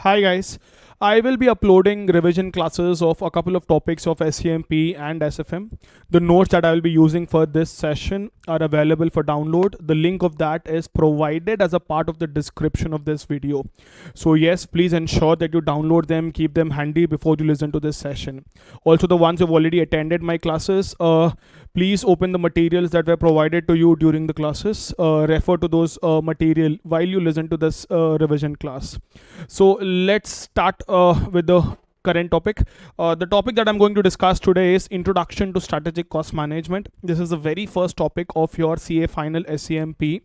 Hi guys, I will be uploading revision classes of a couple of topics of SCMP and SFM. The notes that I will be using for this session are available for download. The link of that is provided as a part of the description of this video. So yes, please ensure that you download them, keep them handy before you listen to this session. Also, the ones who've already attended my classes, please open the materials that were provided to you during the classes. Refer to those material while you listen to this revision class. So let's start with the current topic. The topic that I'm going to discuss today is Introduction to Strategic Cost Management. This is the very first topic of your CA Final SCMP.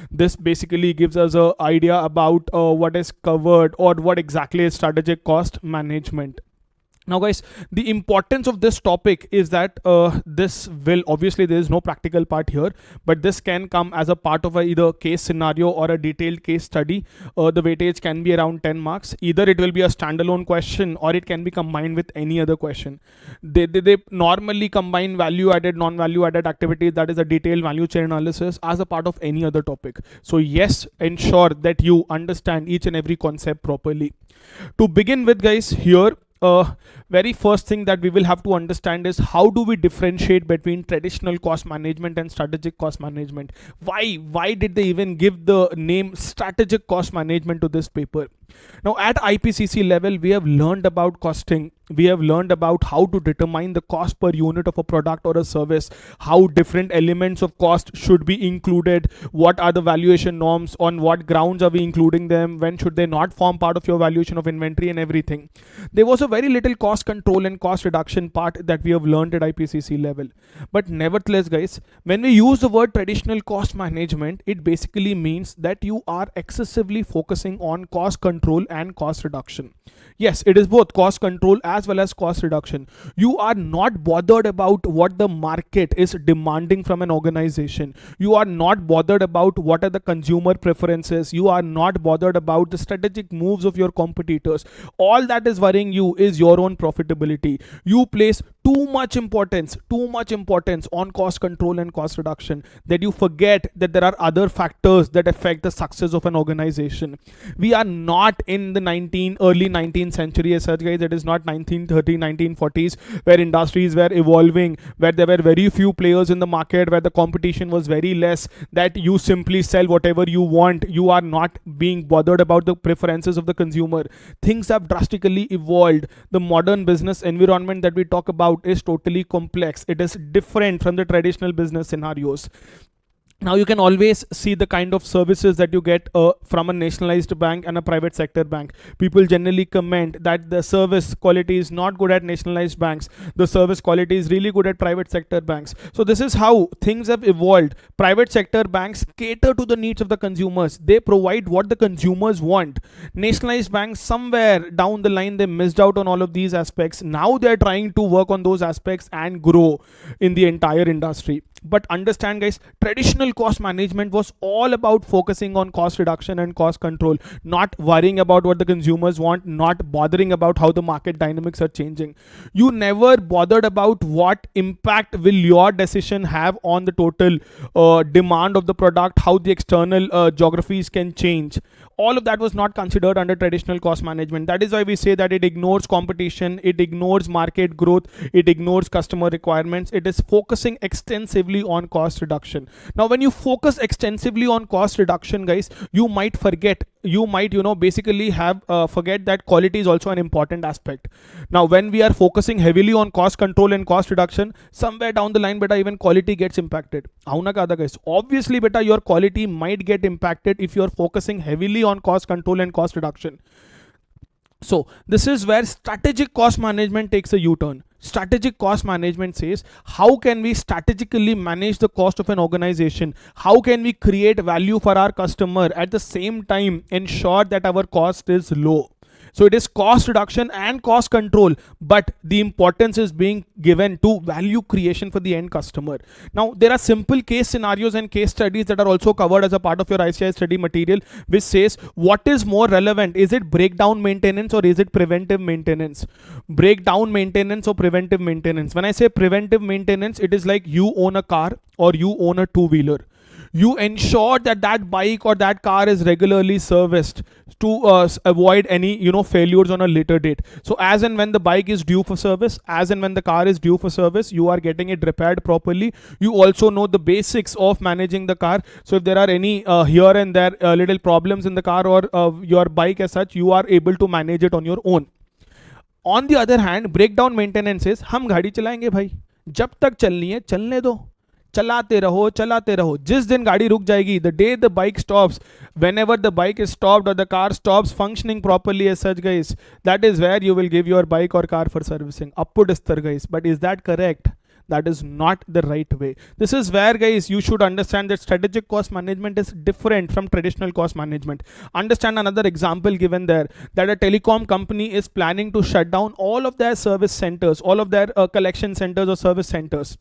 This basically gives us an idea about what is covered or what exactly is strategic cost management. Now guys, the importance of this topic is that this will, obviously there is no practical part here, but this can come as a part of a either case scenario or a detailed case study. The weightage can be around 10 marks. Either it will be a standalone question or it can be combined with any other question. They normally combine value added, non-value added activities, that is a detailed value chain analysis, as a part of any other topic. So yes, ensure that you understand each and every concept properly. To begin with guys, here very first thing that we will have to understand is how do we differentiate between traditional cost management and strategic cost management. Why did they even give the name strategic cost management to this paper? Now at IPCC level, we have learned about costing. We have learned about how to determine the cost per unit of a product or a service, how different elements of cost should be included, what are the valuation norms, on what grounds are we including them, when should they not form part of your valuation of inventory and everything. There was a very little cost control and cost reduction part that we have learned at IPCC level. But nevertheless guys, when we use the word traditional cost management, it basically means that you are excessively focusing on cost control and cost reduction. Yes, it is both cost control as well as cost reduction. You are not bothered about what the market is demanding from an organization. You are not bothered about what are the consumer preferences. You are not bothered about the strategic moves of your competitors. All that is worrying you is your own profitability. You place too much importance on cost control and cost reduction that you forget that there are other factors that affect the success of an organization. We are not in the early 19th century as such guys. It is not 1930s, 1940s where industries were evolving, where there were very few players in the market, where the competition was very less, that you simply sell whatever you want. You are not being bothered about the preferences of the consumer. Things have drastically evolved. The modern business environment that we talk about is totally complex. It is different from the traditional business scenarios. Now you can always see the kind of services that you get from a nationalized bank and a private sector bank. People generally comment that the service quality is not good at nationalized banks. The service quality is really good at private sector banks. So this is how things have evolved. Private sector banks cater to the needs of the consumers. They provide what the consumers want. Nationalized banks, somewhere down the line, they missed out on all of these aspects. Now they're trying to work on those aspects and grow in the entire industry. But understand guys, traditional cost management was all about focusing on cost reduction and cost control, not worrying about what the consumers want, not bothering about how the market dynamics are changing. You never bothered about what impact will your decision have on the total demand of the product, how the external geographies can change. All of that was not considered under traditional cost management. That is why we say that it ignores competition, it ignores market growth, it ignores customer requirements. It is focusing extensively on cost reduction. Now when you focus extensively on cost reduction guys, you might forget, basically have forget that quality is also an important aspect. Now when we are focusing heavily on cost control and cost reduction, somewhere down the line beta, even quality gets impacted. Guys, obviously beta, your quality might get impacted if you are focusing heavily on cost control and cost reduction. So this is where strategic cost management takes a U-turn. Strategic cost management says, how can we strategically manage the cost of an organization? How can we create value for our customer, at the same time ensure that our cost is low? So it is cost reduction and cost control, but the importance is being given to value creation for the end customer. Now there are simple case scenarios and case studies that are also covered as a part of your ICI study material, which says what is more relevant. Is it breakdown maintenance or is it preventive maintenance? Breakdown maintenance or preventive maintenance? When I say preventive maintenance, it is like you own a car or you own a two-wheeler. You ensure that that bike or that car is regularly serviced to avoid any failures on a later date. So as and when the bike is due for service, as and when the car is due for service, you are getting it repaired properly. You also know the basics of managing the car. So if there are any here and there little problems in the car or your bike as such, you are able to manage it on your own. On the other hand, breakdown maintenance is, हम गाड़ी चलाएंगे भाई, जब तक चलनी है चलने दो, चलाते रहो. जिस दिन गाड़ी रुक जाएगी, the day the bike stops, whenever the bike is stopped or the car stops functioning properly as such, guys, that is where you will give your bike or car for servicing. Appu distar, guys. But is that correct? That is not the right way. This is where, guys, you should understand that strategic cost management is different from traditional cost management. Understand another example given there, that a telecom company is planning to shut down all of their service centers, all of their collection centers or service centers.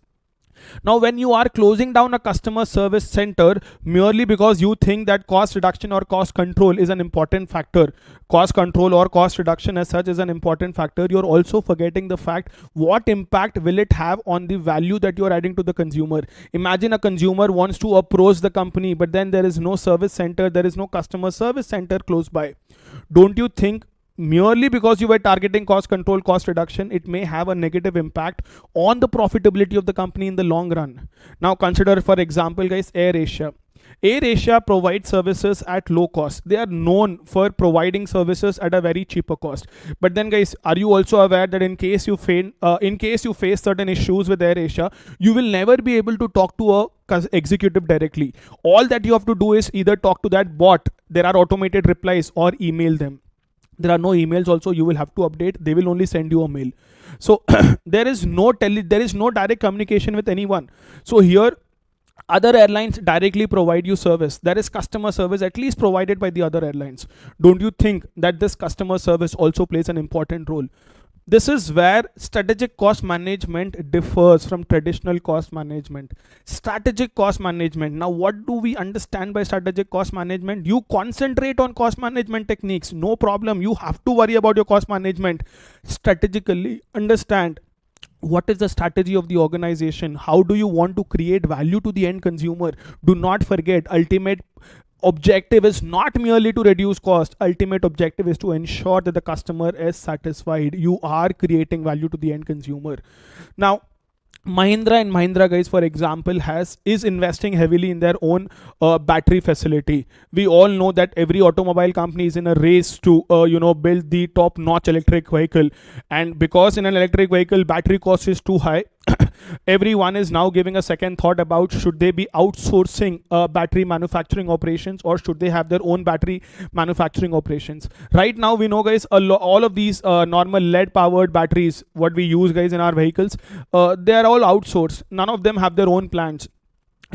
Now, when you are closing down a customer service center merely because you think that cost reduction or cost control is an important factor, cost control or cost reduction as such is an important factor, you're also forgetting the fact what impact will it have on the value that you're adding to the consumer. Imagine a consumer wants to approach the company, but then there is no service center, there is no customer service center close by. Don't you think merely because you were targeting cost control, cost reduction, it may have a negative impact on the profitability of the company in the long run? Now consider, for example, guys, AirAsia. AirAsia provides services at low cost. They are known for providing services at a very cheaper cost. But then, guys, are you also aware that in case you face certain issues with AirAsia, you will never be able to talk to a executive directly? All that you have to do is either talk to that bot, there are automated replies, or email them. There are no emails also, you will have to update, they will only send you a mail. So there is no direct communication with anyone. So here other airlines directly provide you service. There is customer service at least provided by the other airlines. Don't you think that this customer service also plays an important role? This is where strategic cost management differs from traditional cost management. Strategic cost management. Now, what do we understand by strategic cost management? You concentrate on cost management techniques. No problem. You have to worry about your cost management. Strategically understand what is the strategy of the organization. How do you want to create value to the end consumer? Do not forget, ultimate objective is not merely to reduce cost. Ultimate objective is to ensure that the customer is satisfied. You are creating value to the end consumer. Now, Mahindra and Mahindra, guys, for example, is investing heavily in their own battery facility. We all know that every automobile company is in a race to build the top notch electric vehicle, and because in an electric vehicle battery cost is too high, everyone is now giving a second thought about should they be outsourcing battery manufacturing operations, or should they have their own battery manufacturing operations. Right now we know, guys, all of these normal lead powered batteries what we use, guys, in our vehicles, they are all outsourced. None of them have their own plants.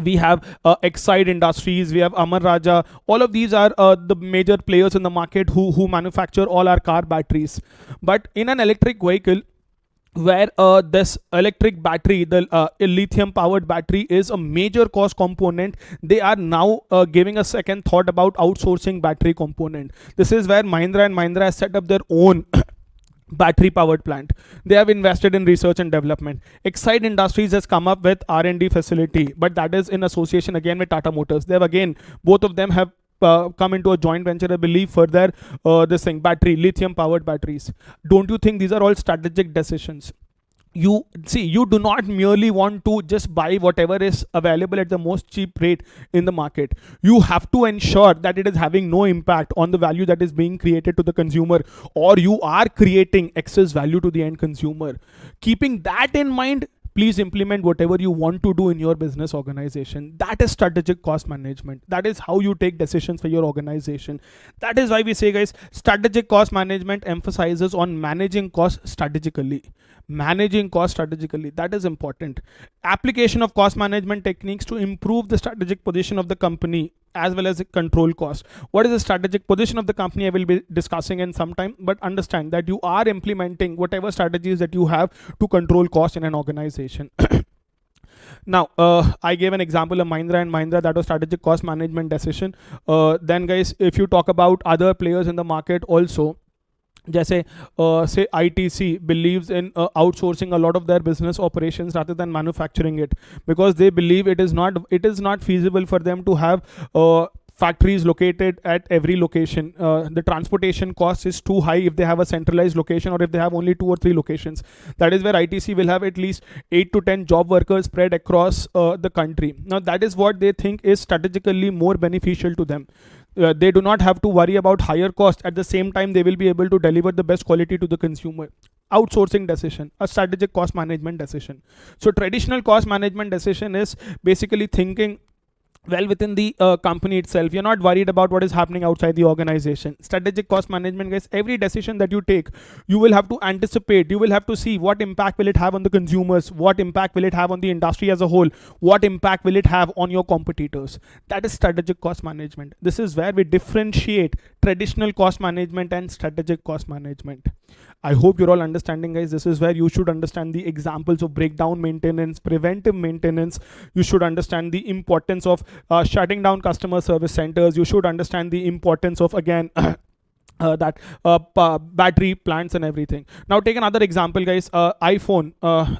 We have Exide Industries, we have Amar Raja. All of these are the major players in the market who manufacture all our car batteries. But in an electric vehicle, where this electric battery, the lithium powered battery, is a major cost component, they are now giving a second thought about outsourcing battery component. This is where Mahindra and Mahindra has set up their own battery powered plant. They have invested in research and development. Exide Industries has come up with R&D facility, but that is in association again with Tata Motors. They have again, both of them have come into a joint venture, I believe, for their battery, lithium powered batteries. Don't you think these are all strategic decisions? You see, you do not merely want to just buy whatever is available at the most cheap rate in the market. You have to ensure that it is having no impact on the value that is being created to the consumer, or you are creating excess value to the end consumer. Keeping that in mind, please implement whatever you want to do in your business organization. That is strategic cost management. That is how you take decisions for your organization. That is why we say, guys, strategic cost management emphasizes on managing costs strategically. Managing cost strategically, that is important. Application of cost management techniques to improve the strategic position of the company as well as the control cost. What is the strategic position of the company, I will be discussing in some time, but understand that you are implementing whatever strategies that you have to control cost in an organization. Now, I gave an example of Mahindra and Mahindra, that was strategic cost management decision. Then, guys, if you talk about other players in the market also, जैसे say ITC believes in outsourcing a lot of their business operations rather than manufacturing it, because they believe it is not feasible for them to have factories located at every location. The transportation cost is too high if they have a centralized location, or if they have only 2 or 3 locations. That is where ITC will have at least 8 to 10 job workers spread across the country. Now that is what they think is strategically more beneficial to them. They do not have to worry about higher cost. At the same time, they will be able to deliver the best quality to the consumer. Outsourcing decision, a strategic cost management decision. So traditional cost management decision is basically thinking well within the company itself. You're not worried about what is happening outside the organization. Strategic cost management, guys, every decision that you take, you will have to anticipate. You will have to see what impact will it have on the consumers, what impact will it have on the industry as a whole, what impact will it have on your competitors. That is strategic cost management. This is where we differentiate traditional cost management and strategic cost management. I hope you're all understanding, guys. This is where you should understand the examples of breakdown maintenance, preventive maintenance. You should understand the importance of shutting down customer service centers. You should understand the importance of, again, that battery plants and everything. Now take another example, guys. iPhone,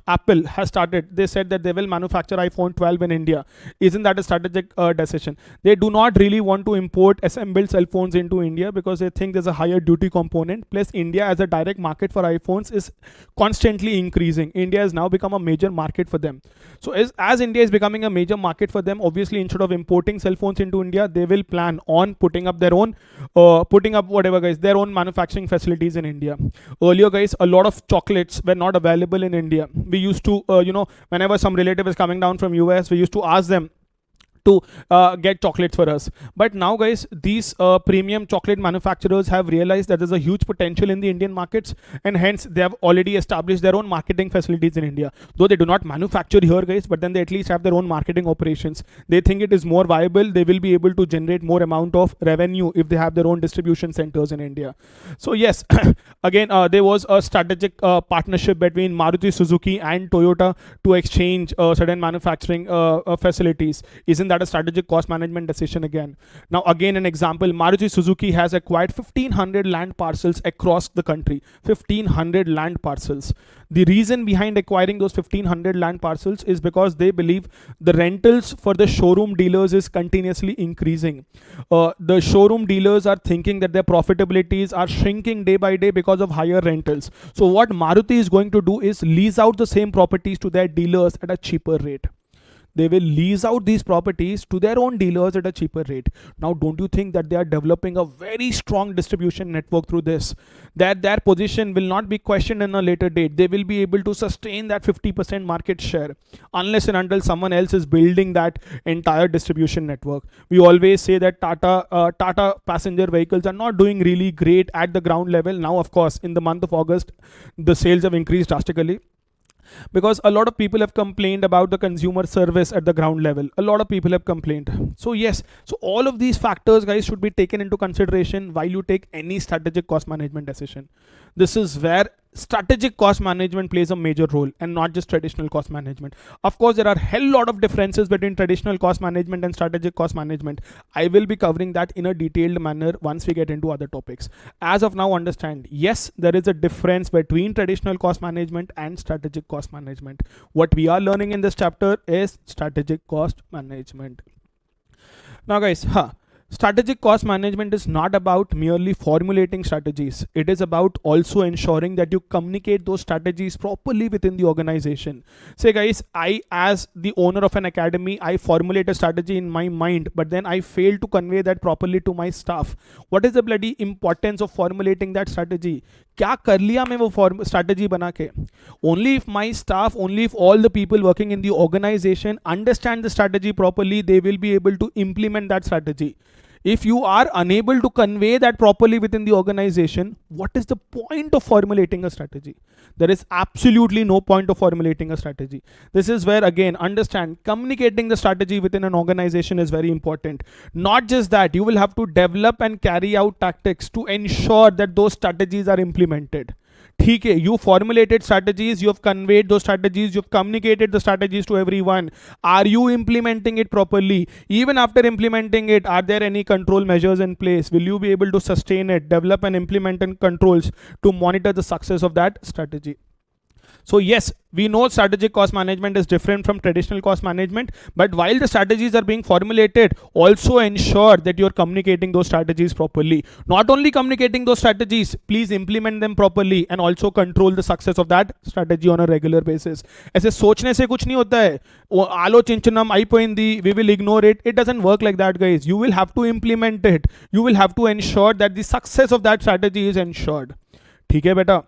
Apple has started, they said that they will manufacture iPhone 12 in India. Isn't that a strategic decision? They do not really want to import assembled cell phones into India because they think there's a higher duty component. Plus India as a direct market for iPhones is constantly increasing. India has now become a major market for them. So as India is becoming a major market for them, obviously instead of importing cell phones into India, they will plan on putting up their own, whatever, guys, their own manufacturing facilities in India. Earlier, guys, a lot of chocolates were not available in India. We used to, whenever some relative is coming down from US, we used to ask them to get chocolates for us. But now, guys, these premium chocolate manufacturers have realized that there's a huge potential in the Indian markets, and hence they have already established their own marketing facilities in India. Though they do not manufacture here, guys, but then they at least have their own marketing operations. They think it is more viable. They will be able to generate more amount of revenue if they have their own distribution centers in India. So yes, again, there was a strategic partnership between Maruti Suzuki and Toyota to exchange certain manufacturing facilities. Isn't that a strategic cost management decision again? Now again, an example, Maruti Suzuki has acquired 1500 land parcels across the country. 1500 land parcels. The reason behind acquiring those 1500 land parcels is because they believe the rentals for the showroom dealers is continuously increasing. The showroom dealers are thinking that their profitabilities are shrinking day by day because of higher rentals. So what Maruti is going to do is lease out the same properties to their dealers at a cheaper rate. They will lease out these properties to their own dealers at a cheaper rate. Now, don't you think that they are developing a very strong distribution network through this? That their position will not be questioned in a later date. They will be able to sustain that 50% market share unless and until someone else is building that entire distribution network. We always say that Tata passenger vehicles are not doing really great at the ground level. Now, of course, in the month of August, the sales have increased drastically, because a lot of people have complained about the consumer service at the ground level. A lot of people have complained. So yes, so all of these factors, guys, should be taken into consideration while you take any strategic cost management decision. This is where strategic cost management plays a major role, and not just traditional cost management. Of course, there are a hell lot of differences between traditional cost management and strategic cost management. I will be covering that in a detailed manner once we get into other topics. As of now, understand, yes, there is a difference between traditional cost management and strategic cost management. What we are learning in this chapter is strategic cost management. Now, guys, strategic cost management is not about merely formulating strategies. It is about also ensuring that you communicate those strategies properly within the organization. Say, guys, I, as the owner of an academy, I formulate a strategy in my mind, but then I fail to convey that properly to my staff. What is the bloody importance of formulating that strategy? क्या कर लिया मैं वो strategy बना के? Only if my staff, only if all the people working in the organization understand the strategy properly, they will be able to implement that strategy. If you are unable to convey that properly within the organization, what is the point of formulating a strategy? There is absolutely no point of formulating a strategy. This is where, again, understand, communicating the strategy within an organization is very important. Not just that, you will have to develop and carry out tactics to ensure that those strategies are implemented. ठीक है, you formulated strategies, you have conveyed those strategies, you have communicated the strategies to everyone. Are you implementing it properly? Even after implementing it, are there any control measures in place? Will you be able to sustain it, develop and implement and controls to monitor the success of that strategy? So yes, we know strategic cost management is different from traditional cost management, but while the strategies are being formulated, also ensure that you're communicating those strategies properly. Not only communicating those strategies, please implement them properly and also control the success of that strategy on a regular basis. ऐसे सोचने से कुछ नहीं होता है, आलोचिंचनम అయిపోయింది, we will ignore it. It doesn't work like that, guys. You will have to implement it. You will have to ensure that the success of that strategy is ensured. ठीक है बेटा?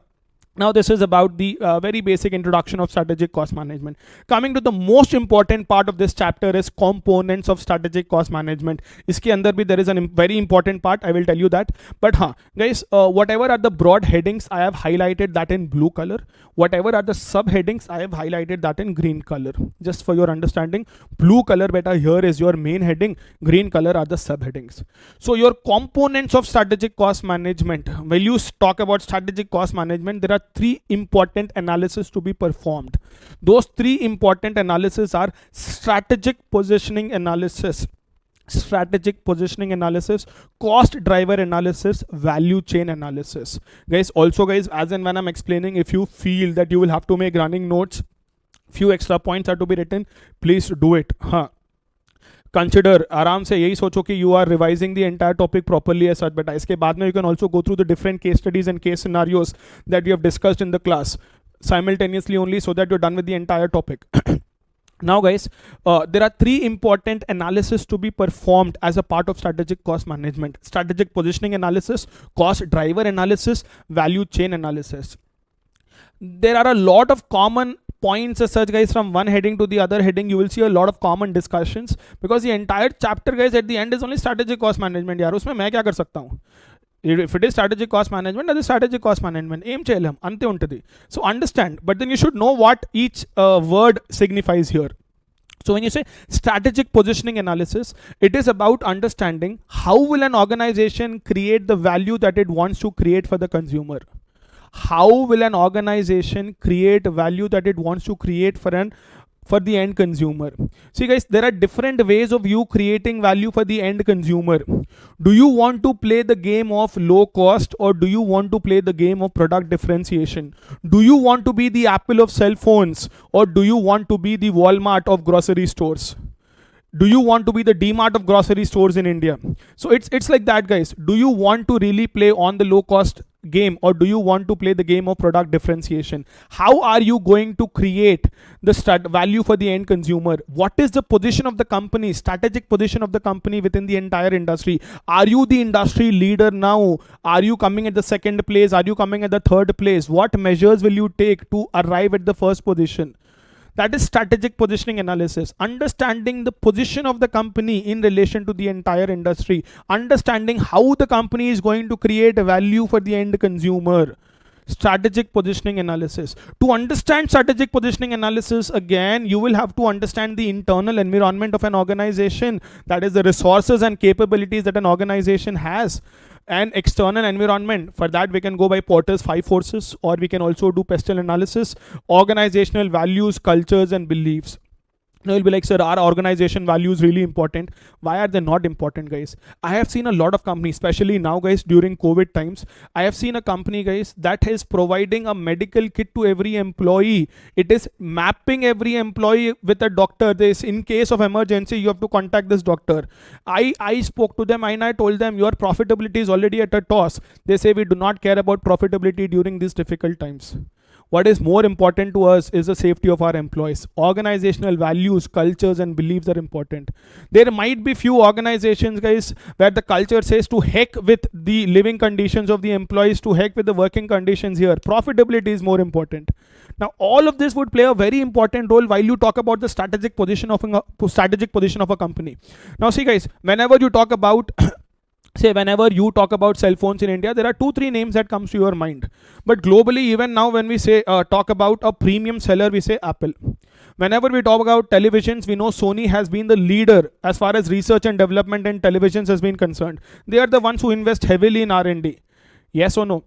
Now this is about the very basic introduction of strategic cost management. Coming to the most important part of this chapter is components of strategic cost management. इसके अंदर भी there is a very important part, I will tell you that. But हाँ guys, whatever are the broad headings, I have highlighted that in blue color. Whatever are the subheadings, I have highlighted that in green color. Just for your understanding, blue color beta here is your main heading, green color are the subheadings. So your components of strategic cost management, when you talk about strategic cost management, there are three important analysis to be performed. Those three important analysis are strategic positioning analysis, cost driver analysis, value chain analysis. Guys, also guys, as and when I'm explaining, if you feel that you will have to make running notes, few extra points are to be written, please do it. Consider आराम से यही सोचो कि you are revising the entire topic properly as such, but इसके बाद में you can also go through the different case studies and case scenarios that we have discussed in the class simultaneously only, so that you're done with the entire topic. Now guys, there are three important analysis to be performed as a part of strategic cost management: strategic positioning analysis, cost driver analysis, value chain analysis. There are a lot of common points as such, guys. From one heading to the other heading, you will see a lot of common discussions, because the entire chapter, guys, at the end is only strategic cost management. यार उसमें मैं क्या कर सकता हूँ? If it is strategic cost management, that is strategic cost management. Aim cheyalem ante untadi. So understand, but then you should know what each word signifies here. So when you say strategic positioning analysis, it is about understanding how will an organization create the value that it wants to create for the consumer. How will an organization create value that it wants to create for the end consumer? See guys, there are different ways of you creating value for the end consumer. Do you want to play the game of low cost, or do you want to play the game of product differentiation? Do you want to be the Apple of cell phones, or do you want to be the Walmart of grocery stores? Do you want to be the DMart of grocery stores in India? So it's like that, guys. Do you want to really play on the low cost game, or do you want to play the game of product differentiation? How are you going to create the value for the end consumer? What is the position of the company, strategic position of the company within the entire industry? Are you the industry leader now? Are you coming at the second place? Are you coming at the third place? What measures will you take to arrive at the first position? That is strategic positioning analysis. Understanding the position of the company in relation to the entire industry. Understanding how the company is going to create value for the end consumer. Strategic positioning analysis. To understand strategic positioning analysis, again, you will have to understand the internal environment of an organization. That is the resources and capabilities that an organization has. And external environment. For that, we can go by Porter's 5 forces, or we can also do pestle analysis, organizational values, cultures, and beliefs. Now you'll be like, sir, are organization values really important? Why are they not important, guys? I have seen a lot of companies, especially now, guys, during COVID times. I have seen a company, guys, that is providing a medical kit to every employee. It is mapping every employee with a doctor. This, in case of emergency, you have to contact this doctor. I spoke to them and I told them, your profitability is already at a toss. They say, we do not care about profitability during these difficult times. What is more important to us is the safety of our employees. Organizational values, cultures, and beliefs are important. There might be few organizations, guys, where the culture says to heck with the living conditions of the employees, to heck with the working conditions here. Profitability is more important. Now, all of this would play a very important role while you talk about the strategic position of a company. Now, see, guys, whenever you talk about whenever you talk about cell phones in India, there are 2-3 names that comes to your mind. But globally, even now, when we say talk about a premium seller, we say Apple. Whenever we talk about televisions, we know Sony has been the leader as far as research and development in televisions has been concerned. They are the ones who invest heavily in R&D. Yes or no?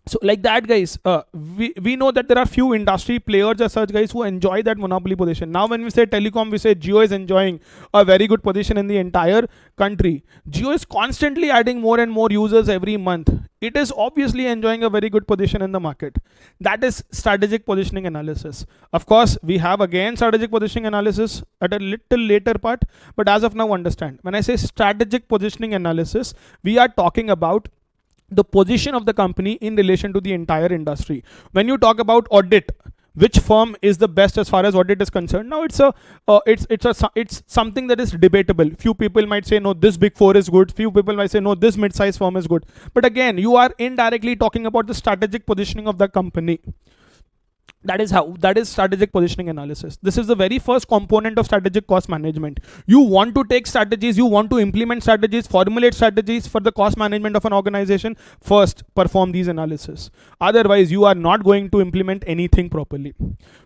So like that, guys, we know that there are few industry players as such, guys, who enjoy that monopoly position. Now when we say telecom, we say Jio is enjoying a very good position in the entire country. Jio is constantly adding more and more users every month. It is obviously enjoying a very good position in the market. That is strategic positioning analysis. Of course, we have again strategic positioning analysis at a little later part, but as of now, understand, when I say strategic positioning analysis, we are talking about the position of the company in relation to the entire industry. When you talk about audit, which firm is the best as far as audit is concerned? Now it's something that is debatable. Few people might say no, this big four is good. Few people might say no, this mid-sized firm is good. But again, you are indirectly talking about the strategic positioning of the company. That is strategic positioning analysis. This is the very first component of strategic cost management. You want to take strategies, you want to implement strategies, formulate strategies for the cost management of an organization. First, perform these analysis. Otherwise, you are not going to implement anything properly.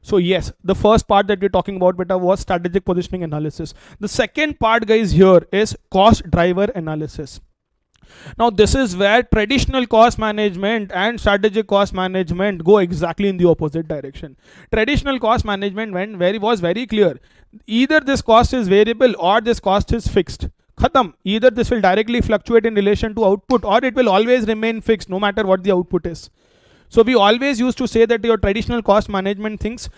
So yes, the first part that we're talking about beta was strategic positioning analysis. The second part, guys, here is cost driver analysis. Now this is where traditional cost management and strategic cost management go exactly in the opposite direction. Traditional cost management was very clear. Either this cost is variable or this cost is fixed. Khatam. Either this will directly fluctuate in relation to output or it will always remain fixed no matter what the output is. So we always used to say that your traditional cost management thinks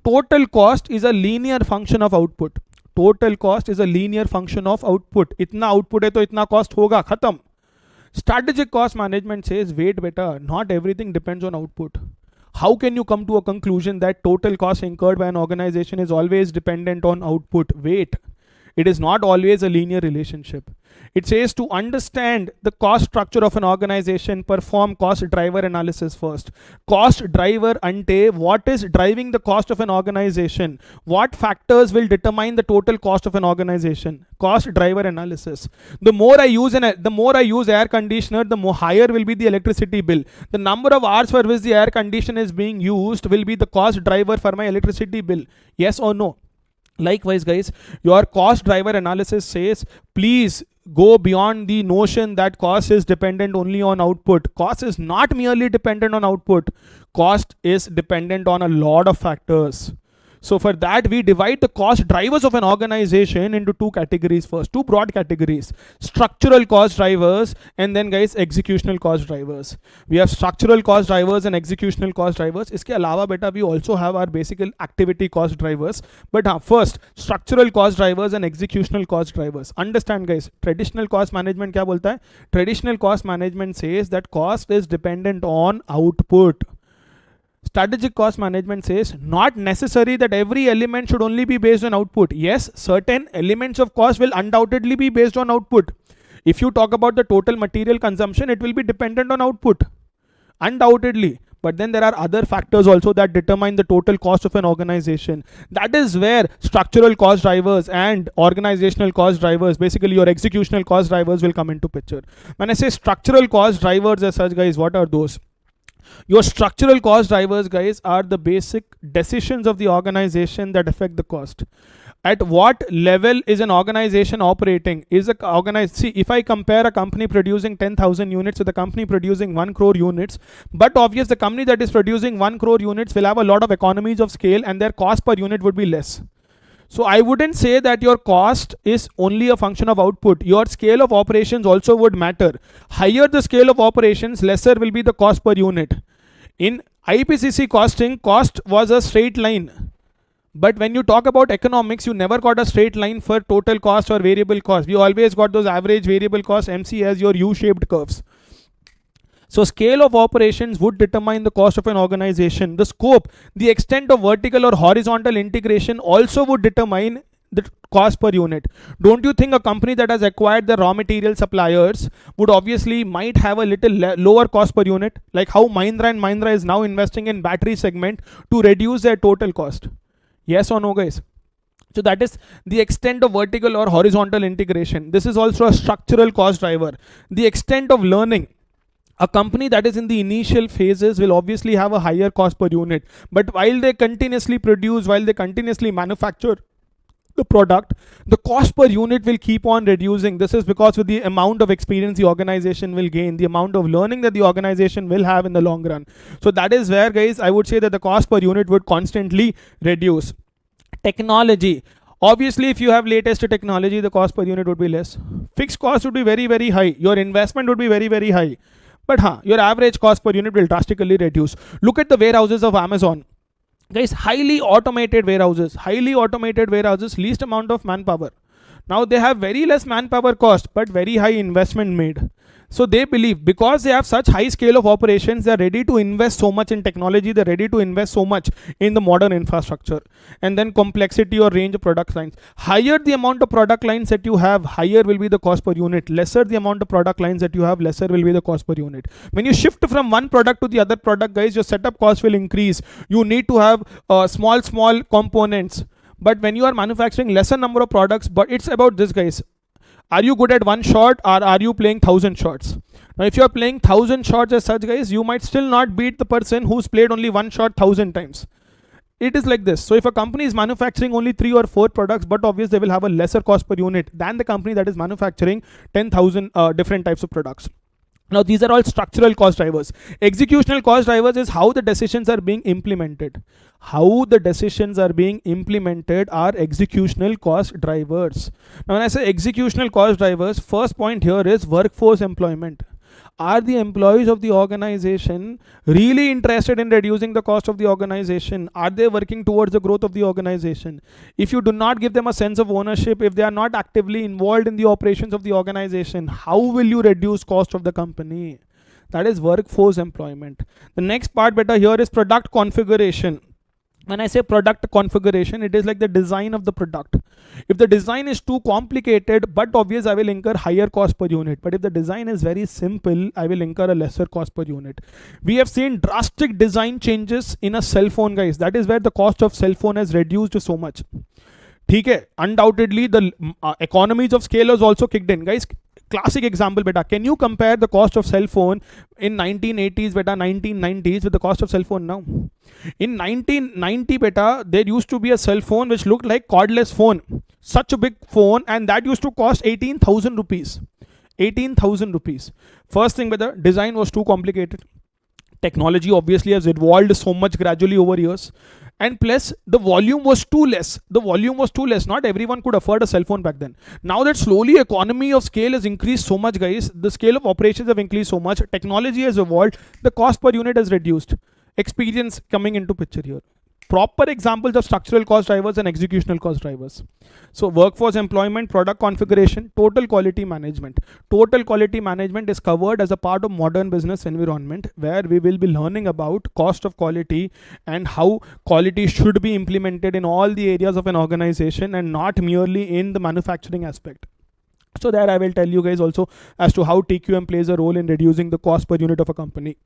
total cost is a linear function of output. Total cost is a linear function of output. Itna output hai to itna cost hoga. Khatam. Strategic cost management says, wait beta, not everything depends on output. How can you come to a conclusion that total cost incurred by an organization is always dependent on output? Wait, it is not always a linear relationship. It says to understand the cost structure of an organization, perform cost driver analysis first. Cost driver ante, what is driving the cost of an organization? What factors will determine the total cost of an organization? Cost driver analysis. The more I use air conditioner, the more higher will be the electricity bill. The number of hours for which the air conditioner is being used will be the cost driver for my electricity bill. Yes or no? Likewise, guys, your cost driver analysis says, please go beyond the notion that cost is dependent only on output. Cost is not merely dependent on output. Cost is dependent on a lot of factors. So for that, we divide the cost drivers of an organization into two categories first, two broad categories: structural cost drivers and then, guys, executional cost drivers. We have structural cost drivers and executional cost drivers. Iske alawa beta, we also have our basic activity cost drivers. But first, structural cost drivers and executional cost drivers. Understand, guys, traditional cost management kya bolta hai? Traditional cost management says that cost is dependent on output. Strategic cost management says not necessary that every element should only be based on output. Yes, certain elements of cost will undoubtedly be based on output. If you talk about the total material consumption, it will be dependent on output, undoubtedly. But then there are other factors also that determine the total cost of an organization. That is where structural cost drivers and organizational cost drivers, basically your executional cost drivers, will come into picture. When I say structural cost drivers as such, guys, what are those? Your structural cost drivers, guys, are the basic decisions of the organization that affect the cost. At what level is an organization operating? See, if I compare a company producing 10,000 units with a company producing 1 crore units, but obviously the company that is producing 1 crore units will have a lot of economies of scale and their cost per unit would be less. So I wouldn't say that your cost is only a function of output. Your scale of operations also would matter. Higher the scale of operations, lesser will be the cost per unit. In IPCC costing, cost was a straight line. But when you talk about economics, you never got a straight line for total cost or variable cost. We always got those average variable cost, MC, as your U-shaped curves. So scale of operations would determine the cost of an organization. The scope, the extent of vertical or horizontal integration also would determine the cost per unit. Don't you think a company that has acquired the raw material suppliers would obviously might have a little lower cost per unit? Like how Mahindra and Mahindra is now investing in battery segment to reduce their total cost. Yes or no, guys? So that is the extent of vertical or horizontal integration. This is also a structural cost driver. The extent of learning. A company that is in the initial phases will obviously have a higher cost per unit. But while they continuously produce, while they continuously manufacture, the product, the cost per unit will keep on reducing. This is because with the amount of experience the organization will gain, the amount of learning that the organization will have in the long run. So that is where, guys, I would say that the cost per unit would constantly reduce. Technology. Obviously, if you have latest technology, the cost per unit would be less. Fixed cost would be very, very high. Your investment would be very, very high. But your average cost per unit will drastically reduce. Look at the warehouses of Amazon. Guys, highly automated warehouses, least amount of manpower. Now they have very less manpower cost, but very high investment made. So they believe because they have such high scale of operations, they're ready to invest so much in technology, they're ready to invest so much in the modern infrastructure. And then complexity or range of product lines. Higher the amount of product lines that you have, higher will be the cost per unit. Lesser the amount of product lines that you have, lesser will be the cost per unit. When you shift from one product to the other product, guys, your setup cost will increase. You need to have small components. But when you are manufacturing lesser number of products, but it's about this, guys. Are you good at one shot or are you playing 1,000 shots? Now, if you are playing 1,000 shots as such, guys, you might still not beat the person who's played only one shot 1,000 times. It is like this. So if a company is manufacturing only 3 or 4 products, but obviously they will have a lesser cost per unit than the company that is manufacturing 10,000 different types of products. Now, these are all structural cost drivers. Executional cost drivers is how the decisions are being implemented. How the decisions are being implemented are executional cost drivers. Now, when I say executional cost drivers, first point here is workforce employment. Are the employees of the organization really interested in reducing the cost of the organization? Are they working towards the growth of the organization? If you do not give them a sense of ownership, if they are not actively involved in the operations of the organization, how will you reduce cost of the company? That is workforce employment. The next part better here is product configuration. When I say product configuration, it is like the design of the product. If the design is too complicated, but obvious, I will incur higher cost per unit. But if the design is very simple, I will incur a lesser cost per unit. We have seen drastic design changes in a cell phone, guys. That is where the cost of cell phone has reduced so much. Okay, undoubtedly the economies of scale has also kicked in, guys. Classic example, beta. Can you compare the cost of cell phone in 1980s, beta, 1990s with the cost of cell phone now? In 1990, beta, there used to be a cell phone which looked like cordless phone. Such a big phone, and that used to cost 18,000 rupees. 18,000 rupees. First thing, beta, design was too complicated. Technology obviously has evolved so much gradually over years. And plus, the volume was too less. Not everyone could afford a cell phone back then. Now that slowly economy of scale has increased so much, guys, the scale of operations have increased so much, technology has evolved, the cost per unit has reduced. Experience coming into picture here. Proper examples of structural cost drivers and executional cost drivers. So workforce employment, product configuration, total quality management. Total quality management is covered as a part of modern business environment, where we will be learning about cost of quality and how quality should be implemented in all the areas of an organization and not merely in the manufacturing aspect. So there I will tell you guys also as to how TQM plays a role in reducing the cost per unit of a company.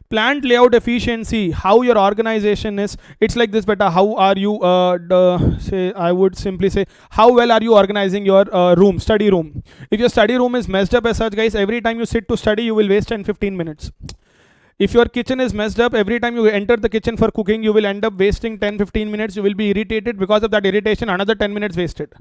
Plant layout efficiency, how your organization is. It's like this, beta. How are you, I would simply say, how well are you organizing your study room? If your study room is messed up as such, guys, every time you sit to study, you will waste 10-15 minutes. If your kitchen is messed up, every time you enter the kitchen for cooking, you will end up wasting 10-15 minutes. You will be irritated. Because of that irritation, another 10 minutes wasted.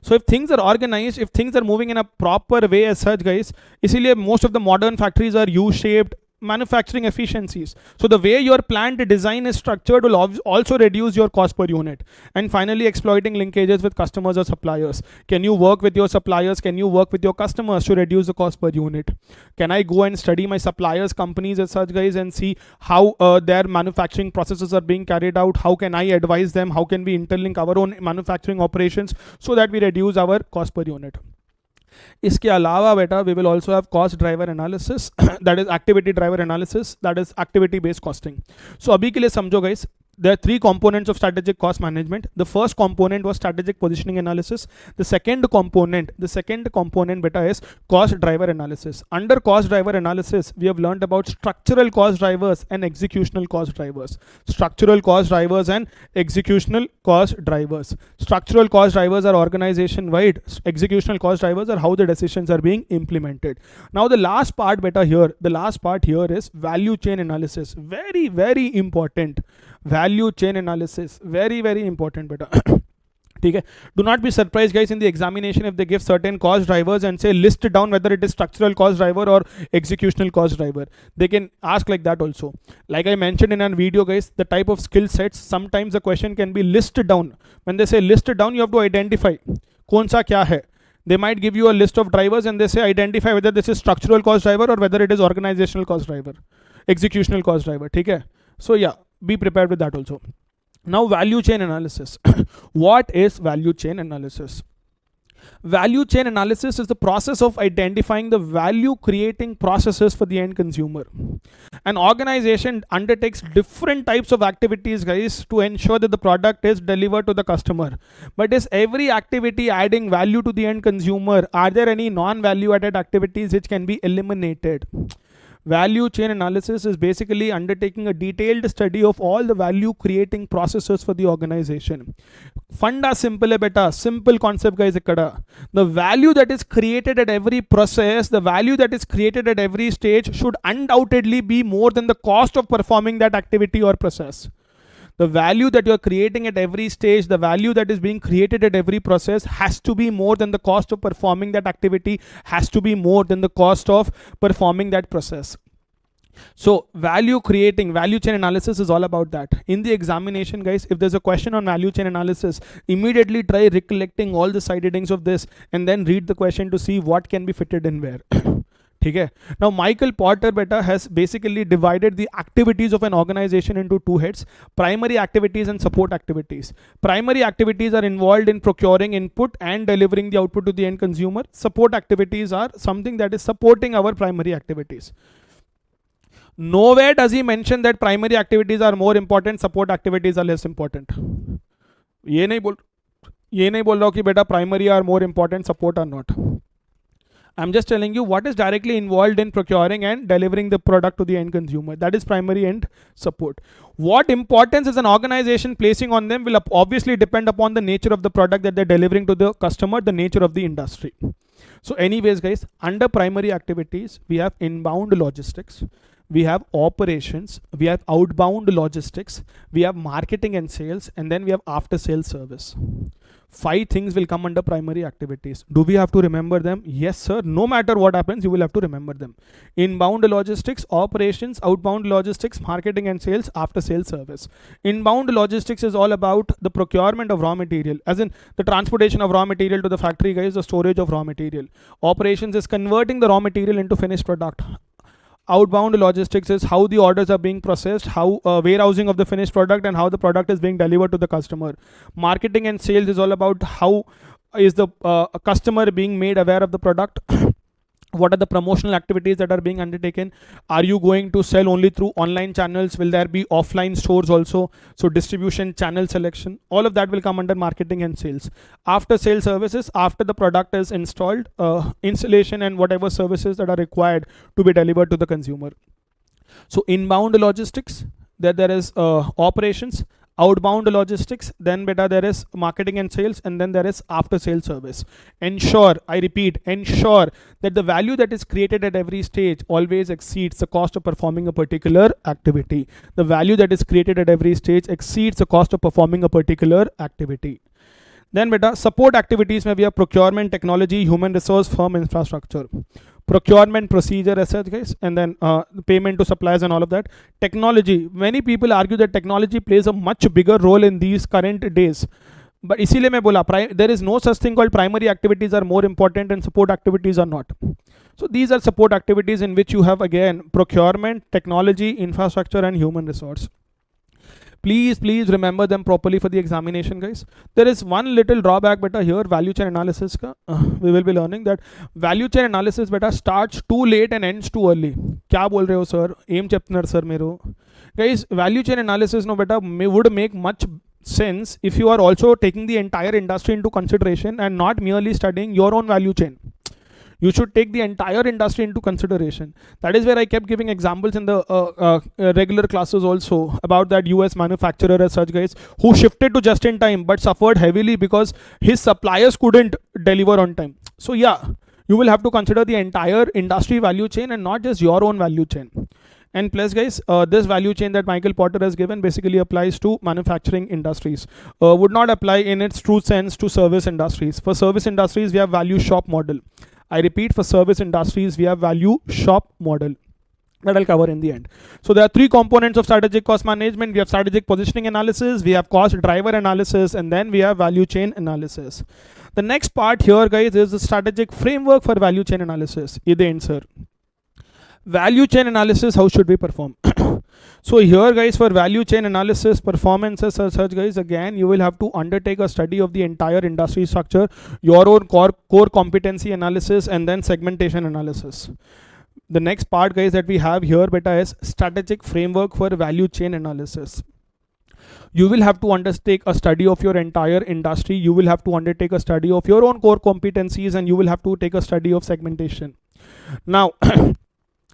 So if things are organized, if things are moving in a proper way as such, guys, इसीलिए most of the modern factories are U-shaped, manufacturing efficiencies. So the way your plant design is structured will also reduce your cost per unit. And finally, exploiting linkages with customers or suppliers. Can you work with your suppliers? Can you work with your customers to reduce the cost per unit? Can I go and study my suppliers, companies as such, guys, and see how their manufacturing processes are being carried out? How can I advise them? How can we interlink our own manufacturing operations so that we reduce our cost per unit? इसके अलावा बेटा we will also have cost driver analysis that is activity driver analysis, that is activity based costing. So अभी के लिए समझो guys, there are 3 components of strategic cost management. The first component was strategic positioning analysis. The second component beta is cost driver analysis. Under cost driver analysis, we have learned about structural cost drivers and executional cost drivers. Structural cost drivers and executional cost drivers. Structural cost drivers are organization wide. Executional cost drivers are how the decisions are being implemented. Now the last part beta here, is value chain analysis. Very, very important. Value chain analysis, very, very important beta. ठीक है. Do not be surprised guys in the examination if they give certain cost drivers and say list down whether it is structural cost driver or executional cost driver. They can ask like that also. Like I mentioned in a video guys, the type of skill sets, sometimes the question can be listed down. When they say listed down, you have to identify कौन सा क्या है. They might give you a list of drivers and they say identify whether this is structural cost driver or whether it is organizational cost driver, executional cost driver. ठीक है. So yeah, be prepared with that also. Now value chain analysis. What is value chain analysis? Value chain analysis is the process of identifying the value creating processes for the end consumer. An organization undertakes different types of activities guys to ensure that the product is delivered to the customer. But is every activity adding value to the end consumer? Are there any non-value added activities which can be eliminated? Value chain analysis is basically undertaking a detailed study of all the value creating processes for the organization. Funda simple hai beta, simple concept guys ikkada. The value that is created at every process, the value that is created at every stage should undoubtedly be more than the cost of performing that activity or process. The value that you're creating at every stage, the value that is being created at every process has to be more than the cost of performing that activity, has to be more than the cost of performing that process. So value creating, value chain analysis is all about that. In the examination guys, if there's a question on value chain analysis, immediately try recollecting all the side headings of this and then read the question to see what can be fitted in where. Okay. Now Michael Porter beta has basically divided the activities of an organization into two heads: primary activities and support activities. Primary activities are involved in procuring input and delivering the output to the end consumer. Support activities are something that is supporting our primary activities. Nowhere does he mention that primary activities are more important, support activities are less important. ये नहीं बोल रहा हूँ कि बेटा primary are more important, support are not. I'm just telling you what is directly involved in procuring and delivering the product to the end consumer. That is primary and support. What importance is an organization placing on them will obviously depend upon the nature of the product that they're delivering to the customer, the nature of the industry. So anyways guys, under primary activities, we have inbound logistics, we have operations, we have outbound logistics, we have marketing and sales, and then we have after sales service. 5 things will come under primary activities. Do we have to remember them? Yes sir. No matter what happens, you will have to remember them. Inbound logistics, operations, outbound logistics, marketing and sales, after sales service. Inbound logistics is all about the procurement of raw material, as in the transportation of raw material to the factory guys, the storage of raw material. Operations is converting the raw material into finished product. Outbound logistics is how the orders are being processed, how warehousing of the finished product, and how the product is being delivered to the customer. Marketing and sales is all about how is the customer being made aware of the product. What are the promotional activities that are being undertaken? Are you going to sell only through online channels? Will there be offline stores also? So distribution, channel selection, all of that will come under marketing and sales. After sales services, after the product is installed, installation and whatever services that are required to be delivered to the consumer. So inbound logistics, there is operations, outbound logistics, then beta there is marketing and sales, and then there is after sales service. Ensure, I repeat, ensure that the value that is created at every stage always exceeds the cost of performing a particular activity. The value that is created at every stage exceeds the cost of performing a particular activity. Then beta support activities में we have procurement, technology, human resource, firm infrastructure. Procurement procedure as such guys, and then payment to suppliers and all of that. Technology, many people argue that technology plays a much bigger role in these current days, but इसीलिए मैं बोला there is no such thing called primary activities are more important and support activities are not. So these are support activities in which you have again procurement, technology, infrastructure and human resource. Please remember them properly for the examination guys. There is one little drawback beta here, value chain analysis ka, we will be learning that value chain analysis beta starts too late and ends too early. Kya bol rahe ho sir? Aim chapter sir mero. Guys, value chain analysis no beta would make much sense if you are also taking the entire industry into consideration and not merely studying your own value chain. You should take the entire industry into consideration. That is where I kept giving examples in the regular classes also about that US manufacturer as such guys who shifted to just in time but suffered heavily because his suppliers couldn't deliver on time. So yeah, you will have to consider the entire industry value chain and not just your own value chain. And plus guys, this value chain that Michael Porter has given basically applies to manufacturing industries, would not apply in its true sense to service industries. For service industries we have value shop model. I repeat, for service industries we have value shop model that I'll cover in the end. So there are three components of strategic cost management. We have strategic positioning analysis, we have cost driver analysis, and then we have value chain analysis. The next part here guys is the strategic framework for value chain analysis. Sir. Value chain analysis, how should we perform? So here guys, for value chain analysis performances as such guys, again you will have to undertake a study of the entire industry structure, your own core competency analysis, and then segmentation analysis. The next part guys that we have here beta is strategic framework for value chain analysis. You will have to undertake a study of your entire industry, you will have to undertake a study of your own core competencies, and you will have to take a study of segmentation. Now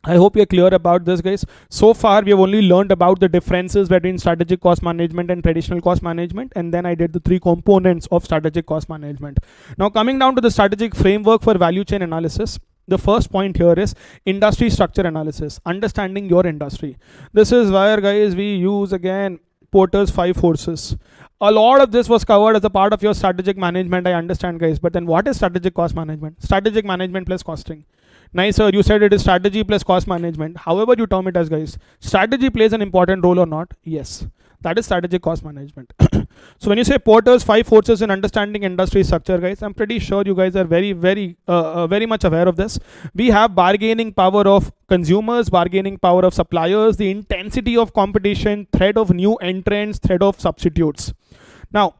I hope you're clear about this guys. So far we have only learned about the differences between strategic cost management and traditional cost management, and then I did the three components of strategic cost management. Now coming down to the strategic framework for value chain analysis, the first point here is industry structure analysis, understanding your industry. This is where guys we use again Porter's 5 forces. A lot of this was covered as a part of your strategic management, I understand guys, but then what is strategic cost management? Strategic management plus costing. Nice sir, you said it is strategy plus cost management. However you term it as guys, strategy plays an important role or not? Yes, that is strategic cost management. So when you say Porter's 5 forces in understanding industry structure guys, I'm pretty sure you guys are very much aware of this. We have bargaining power of consumers, bargaining power of suppliers, the intensity of competition, threat of new entrants, threat of substitutes. Now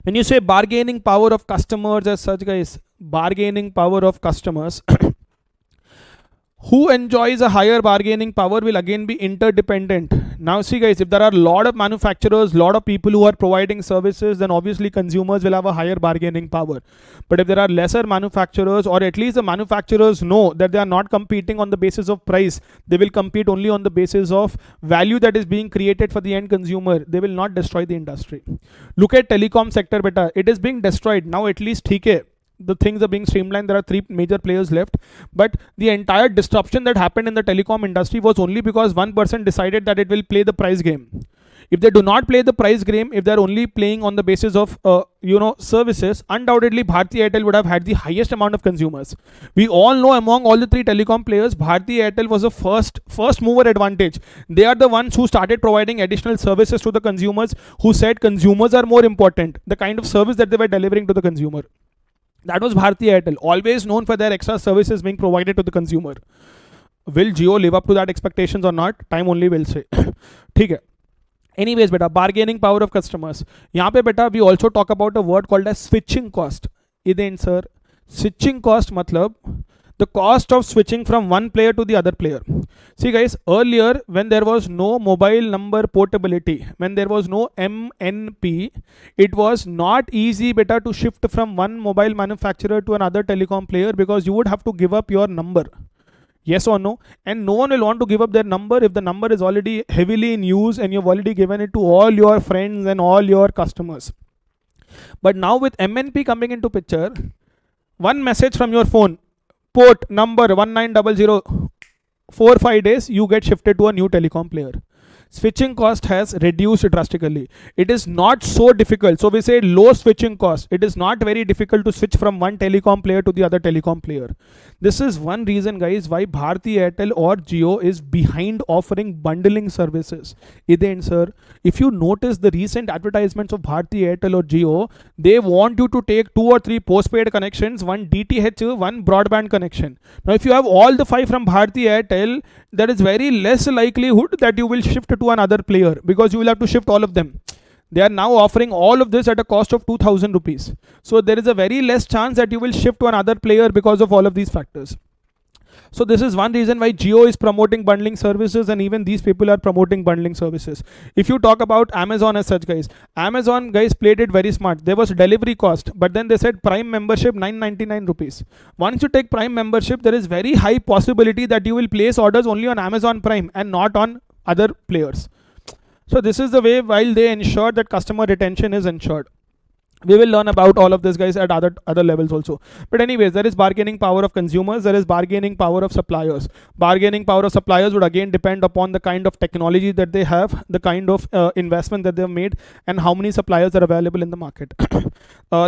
when you say bargaining power of customers as such guys, bargaining power of customers who enjoys a higher bargaining power will again be interdependent. Now see guys, if there are a lot of manufacturers, lot of people who are providing services, then obviously consumers will have a higher bargaining power. But if there are lesser manufacturers, or at least the manufacturers know that they are not competing on the basis of price, they will compete only on the basis of value that is being created for the end consumer, they will not destroy the industry. Look at telecom sector beta, it is being destroyed. Now at least TK, the things are being streamlined, there are 3 major players left, but the entire disruption that happened in the telecom industry was only because one person decided that it will play the price game. If they do not play the price game, if they're only playing on the basis of services, undoubtedly Bharti Airtel would have had the highest amount of consumers. We all know among all the 3 telecom players, Bharti Airtel was a first mover advantage. They are the ones who started providing additional services to the consumers, who said consumers are more important, the kind of service that they were delivering to the consumer. That was Bharti Airtel, always known for their extra services being provided to the consumer. Will Jio live up to that expectations or not? Time only will say. ठीक है. Anyways beta, bargaining power of customers. यहाँ पे beta we also talk about a word called as switching cost. Idain sir, switching cost मतलब the cost of switching from one player to the other player. See guys, earlier when there was no mobile number portability, when there was no MNP, it was not easy beta to shift from one mobile manufacturer to another telecom player, because you would have to give up your number. Yes or no? And no one will want to give up their number if the number is already heavily in use and you've already given it to all your friends and all your customers. But now with MNP coming into picture, one message from your phone, port number 1900, 4-5 days, you get shifted to a new telecom player. Switching cost has reduced drastically. It is not so difficult. So we say low switching cost. It is not very difficult to switch from one telecom player to the other telecom player. This is one reason guys why Bharti Airtel or Jio is behind offering bundling services. Idain sir, if you notice the recent advertisements of Bharti Airtel or Jio, they want you to take 2 or 3 postpaid connections, one DTH, one broadband connection. Now if you have all the 5 from Bharti Airtel, there is very less likelihood that you will shift to another player, because you will have to shift all of them. They are now offering all of this at a cost of 2000 rupees. So there is a very less chance that you will shift to another player because of all of these factors. So this is one reason why Jio is promoting bundling services, and even these people are promoting bundling services. If you talk about Amazon as such guys, Amazon guys played it very smart. There was delivery cost, but then they said Prime membership 999 rupees. Once you take Prime membership, there is very high possibility that you will place orders only on Amazon Prime and not on other players. So this is the way while they ensure that customer retention is ensured. We will learn about all of this, guys, at other levels also. But anyways, there is bargaining power of consumers, there is bargaining power of suppliers. Bargaining power of suppliers would again depend upon the kind of technology that they have, the kind of investment that they've made, and how many suppliers are available in the market.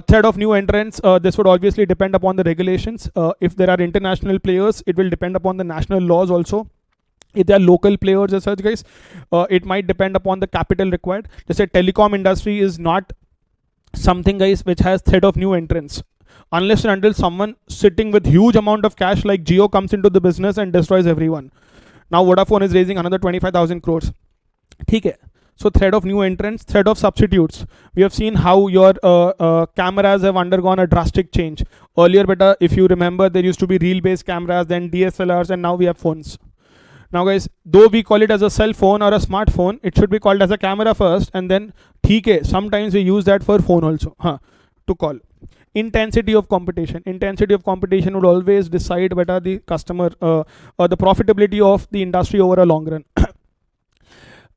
Threat of new entrants, this would obviously depend upon the regulations. If there are international players, it will depend upon the national laws also. If they are local players as such, guys, it might depend upon the capital required. Just say telecom industry is not something, guys, which has threat of new entrants, unless and until someone sitting with huge amount of cash like Jio comes into the business and destroys everyone. Now Vodafone is raising another 25,000 crores. Okay. So threat of new entrants, threat of substitutes. We have seen how your cameras have undergone a drastic change. Earlier, better, if you remember, there used to be reel-based cameras, then DSLRs, and now we have phones. Now, guys, though we call it as a cell phone or a smartphone, it should be called as a camera first, and then sometimes we use that for phone also to call. Intensity of competition. Intensity of competition would always decide whether the customer or the profitability of the industry over a long run.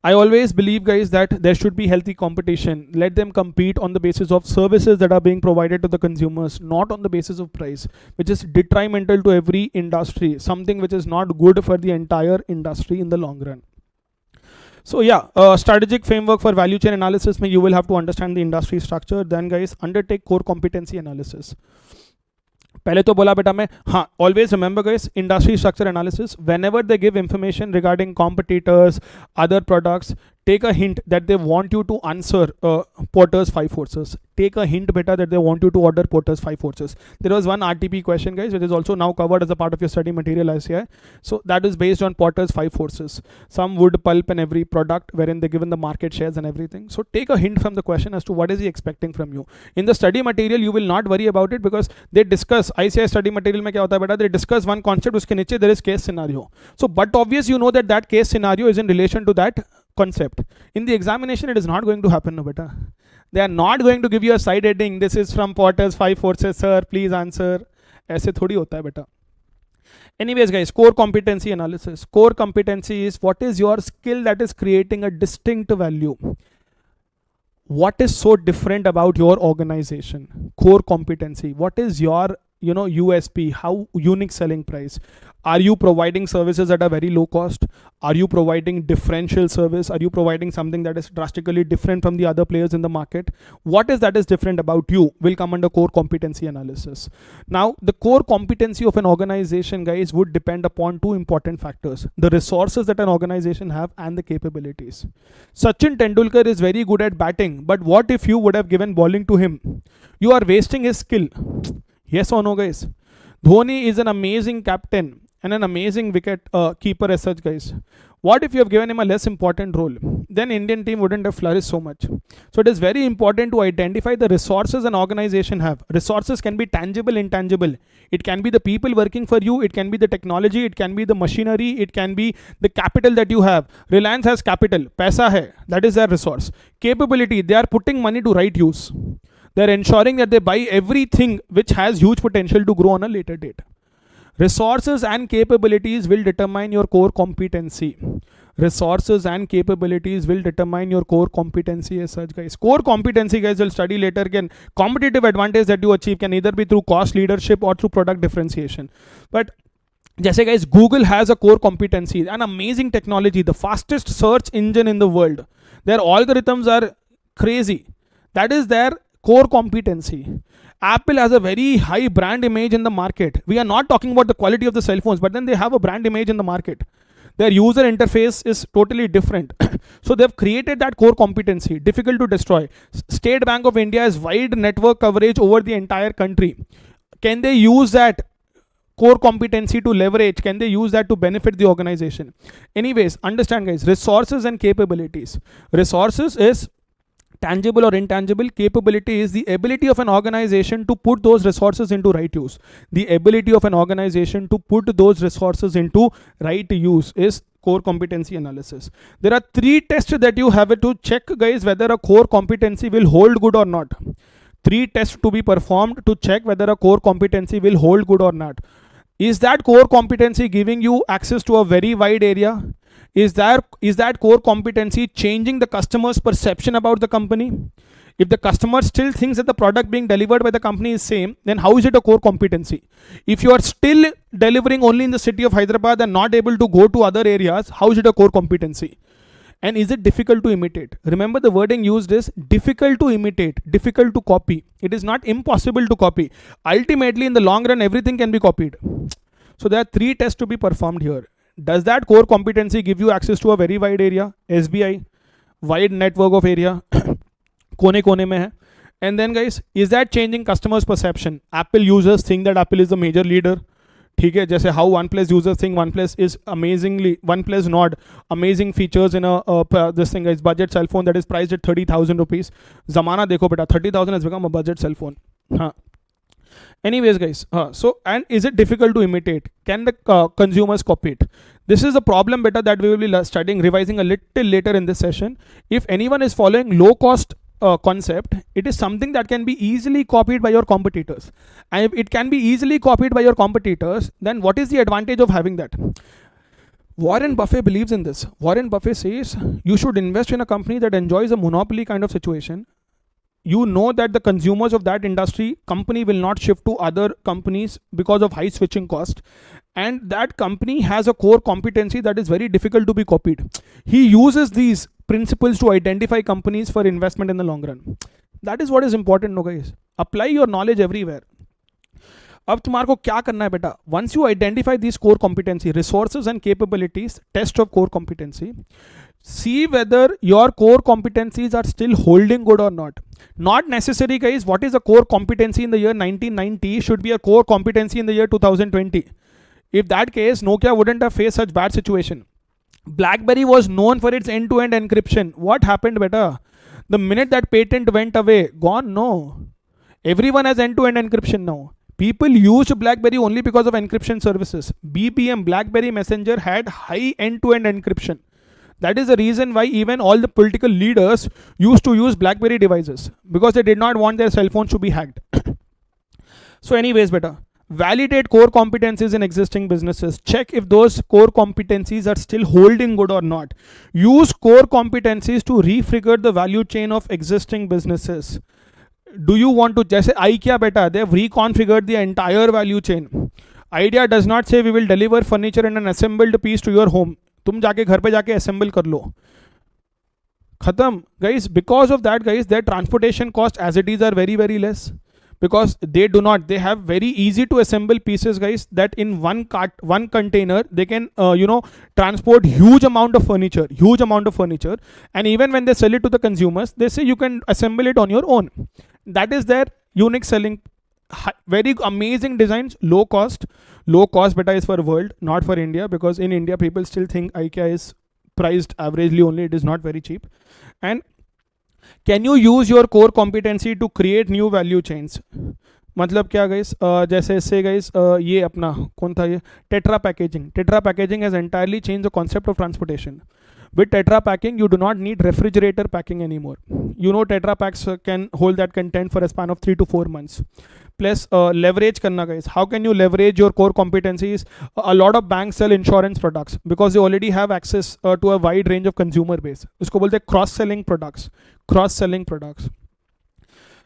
I always believe, guys, that there should be healthy competition. Let them compete on the basis of services that are being provided to the consumers, not on the basis of price, which is detrimental to every industry, something which is not good for the entire industry in the long run. So yeah, strategic framework for value chain analysis, you will have to understand the industry structure. Then, guys, undertake core competency analysis. पहले तो बोला बेटा मैं, हाँ, always remember, guys, industry structure analysis. Whenever they give information regarding competitors, other products, take a hint that they want you to answer Porter's 5 forces. Take a hint, beta, that they want you to order Porter's 5 forces. There was one RTP question, guys, which is also now covered as a part of your study material ICI. So that is based on Porter's 5 forces. Some wood, pulp, and every product wherein they're given the market shares and everything. So take a hint from the question as to what is he expecting from you. In the study material, you will not worry about it because they discuss, ICI study material mein kya hota hai beta, they discuss one concept, uske niche there is case scenario. So, but obvious, you know that that case scenario is in relation to that concept. In the examination, it is not going to happen, no beta. They are not going to give you a side heading, this is from Porter's 5 forces, sir, please answer. ऐसे थोड़ी होता है बेटा. Anyways, guys, core competency analysis. Core competency is what is your skill that is creating a distinct value. What is so different about your organization? Core competency. What is your USP, how unique selling price? Are you providing services at a very low cost? Are you providing differential service? Are you providing something that is drastically different from the other players in the market? What is that is different about you will come under core competency analysis. Now, the core competency of an organization, guys, would depend upon 2 important factors: the resources that an organization have and the capabilities. Sachin Tendulkar is very good at batting, but what if you would have given bowling to him? You are wasting his skill. Yes or no, guys? Dhoni is an amazing captain and an amazing wicket keeper as such, guys. What if you have given him a less important role? Then Indian team wouldn't have flourished so much. So it is very important to identify the resources an organization have. Resources can be tangible, intangible. It can be the people working for you. It can be the technology. It can be the machinery. It can be the capital that you have. Reliance has capital. Paisa hai. That is their resource. Capability. They are putting money to right use. They're ensuring that they buy everything which has huge potential to grow on a later date. Resources and capabilities will determine your core competency. Resources and capabilities will determine your core competency as such, guys. Core competency, guys, we'll study later again. Competitive advantage that you achieve can either be through cost leadership or through product differentiation. But जैसे, guys, Google has a core competency, an amazing technology, the fastest search engine in the world. Their algorithms are crazy. That is their core competency. Apple has a very high brand image in the market. We are not talking about the quality of the cell phones, but then they have a brand image in the market. Their user interface is totally different. So they've created that core competency, difficult to destroy. State Bank of India has wide network coverage over the entire country. Can they use that core competency to leverage? Can they use that to benefit the organization? Anyways, understand, guys, resources and capabilities. Resources is tangible or intangible. Capability is the ability of an organization to put those resources into right use. The ability of an organization to put those resources into right use is core competency analysis. There are 3 tests that you have to check, guys, whether a core competency will hold good or not. 3 tests to be performed to check whether a core competency will hold good or not. Is that core competency giving you access to a very wide area? Is that core competency changing the customer's perception about the company? If the customer still thinks that the product being delivered by the company is same, then how is it a core competency? If you are still delivering only in the city of Hyderabad and not able to go to other areas, how is it a core competency? And is it difficult to imitate? Remember, the wording used is difficult to imitate, difficult to copy. It is not impossible to copy. Ultimately, in the long run, everything can be copied. So there are 3 tests to be performed here. Does that core competency give you access to a very wide area? SBI, wide network of area, कोने कोने में है. And then guys, is that changing customers' perception? Apple users think that Apple is the major leader. ठीक है, जैसे how OnePlus users think OnePlus is amazingly, OnePlus Nord, amazing features in a this thing is budget cell phone that is priced at 30,000 rupees. Zamana देखो बेटा, 30,000 has become a budget cell phone. हाँ. Anyways guys, so and is it difficult to imitate? Can the consumers copy it? This is a problem beta that we will be studying, revising a little later in this session. If anyone is following low cost concept, it is something that can be easily copied by your competitors. And if it can be easily copied by your competitors, then what is the advantage of having that? Warren Buffett believes in this. Warren Buffett says you should invest in a company that enjoys a monopoly kind of situation. You know that the consumers of that industry company will not shift to other companies because of high switching cost, and that company has a core competency that is very difficult to be copied. He uses these principles to identify companies for investment in the long run. That is what is important, no guys. Apply your knowledge everywhere. अब तुम्हारे को क्या करना है बेटा? Once you identify these core competency, resources and capabilities, test of core competency, see whether your core competencies are still holding good or not. Not necessary guys, what is a core competency in the year 1990 should be a core competency in the year 2020. If that case, Nokia wouldn't have faced such bad situation. BlackBerry was known for its end-to-end encryption. What happened beta? The minute that patent went away, gone, no. Everyone has end-to-end encryption now. People used BlackBerry only because of encryption services. BBM, BlackBerry Messenger, had high end-to-end encryption. That is the reason why even all the political leaders used to use BlackBerry devices, because they did not want their cell phones to be hacked. So anyways, beta, validate core competencies in existing businesses. Check if those core competencies are still holding good or not. Use core competencies to refigure the value chain of existing businesses. Do you want to, जैसे IKEA beta, they have reconfigured the entire value chain. IDEA does not say we will deliver furniture in an assembled piece to your home. तुम जाके घर पे जाके assemble कर लो. खत्म guys. Because of that guys, their transportation cost as it is are very very less, because they have very easy to assemble pieces guys, that in one container they can transport huge amount of furniture, and even when they sell it to the consumers, they say you can assemble it on your own. That is their unique selling. Very amazing designs, low cost beta is for world, not for India, because in India people still think IKEA is priced averagely only. It is not very cheap. And can you use your core competency to create new value chains? मतलब क्या guys, जैसे से guys, ये अपना कौन था ये Tetra packaging has entirely changed the concept of transportation. With Tetra packing, you do not need refrigerator packing anymore. Tetra packs can hold that content for a span of 3 to 4 months. Plus leverage करना guys. How can you leverage your core competencies? A lot of banks sell insurance products because they already have access to a wide range of consumer base. उसको बोलते हैं cross-selling products.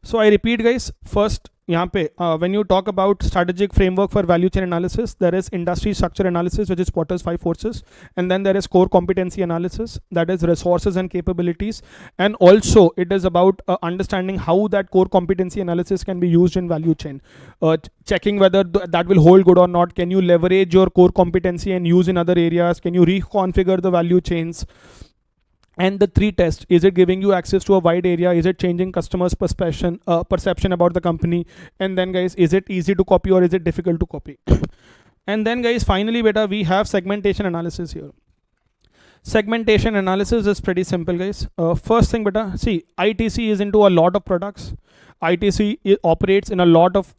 So I repeat guys, first यहाँ पे when you talk about strategic framework for value chain analysis, there is industry structure analysis, which is Porter's 5 forces, and then there is core competency analysis, that is resources and capabilities, and also it is about understanding how that core competency analysis can be used in value chain, checking whether that will hold good or not. Can you leverage your core competency and use in other areas? Can you reconfigure the value chains? And the 3 tests: is it giving you access to a wide area? Is it changing customers' perception about the company? And then guys, is it easy to copy or is it difficult to copy? And then guys, finally beta, we have segmentation analysis here. Segmentation analysis is pretty simple guys. First thing beta, see, ITC is into a lot of products. ITC operates in a lot of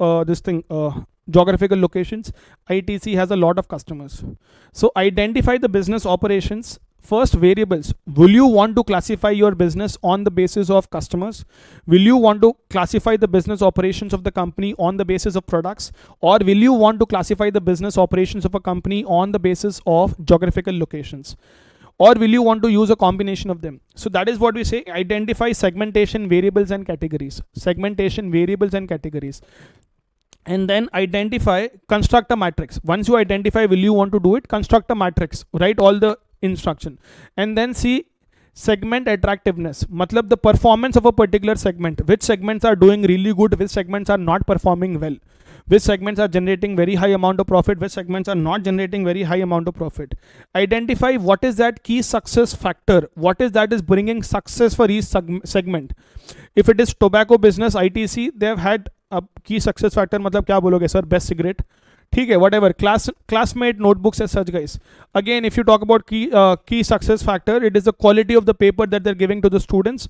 geographical locations. ITC has a lot of customers. So identify the business operations. First, variables. Will you want to classify your business on the basis of customers? Will you want to classify the business operations of the company on the basis of products? Or will you want to classify the business operations of a company on the basis of geographical locations? or will you want to use a combination of them? So that is what we say, identify segmentation variables and categories. Segmentation variables and categories. And then identify, construct a matrix. Once you identify will you want to do it, construct a matrix, write all the instruction. And then see segment attractiveness, matlab the performance of a particular segment, which segments are doing really good, which segments are not performing well, which segments are generating very high amount of profit, which segments are not generating very high amount of profit. Identify what is that key success factor, what is that is bringing success for each segment. If it is tobacco business ITC, they have had a key success factor, matlab kya bologe sir, best cigarette, ठीक है, whatever, classmate notebooks as such, guys. Again, if you talk about key success factor, it is the quality of the paper that they're giving to the students,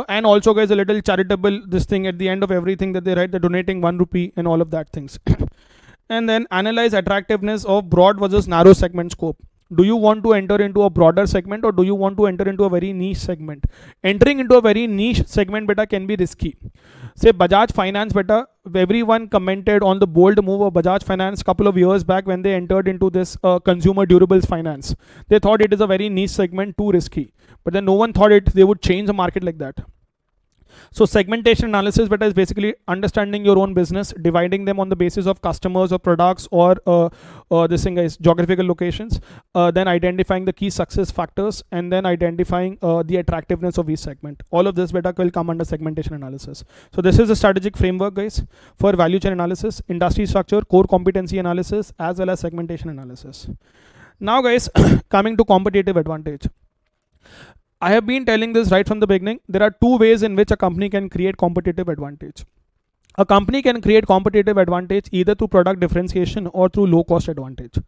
and also, guys, a little charitable this thing at the end of everything that they write, they're donating 1 rupee and all of that things. And then analyze attractiveness of broad versus narrow segment scope. Do you want to enter into a broader segment or do you want to enter into a very niche segment? Entering into a very niche segment, beta, can be risky. Say Bajaj Finance, beta, everyone commented on the bold move of Bajaj Finance couple of years back when they entered into this consumer durables finance. They thought it is a very niche segment, too risky. But then no one thought they would change the market like that. So segmentation analysis, beta, is basically understanding your own business, dividing them on the basis of customers or products or this thing is geographical locations, then identifying the key success factors, and then identifying the attractiveness of each segment. All of this, beta, will come under segmentation analysis. So this is a strategic framework, guys, for value chain analysis, industry structure, core competency analysis, as well as segmentation analysis. Now, guys, coming to competitive advantage. I have been telling this right from the beginning. There are two ways in which a company can create competitive advantage. A company can create competitive advantage either through product differentiation or through low cost advantage.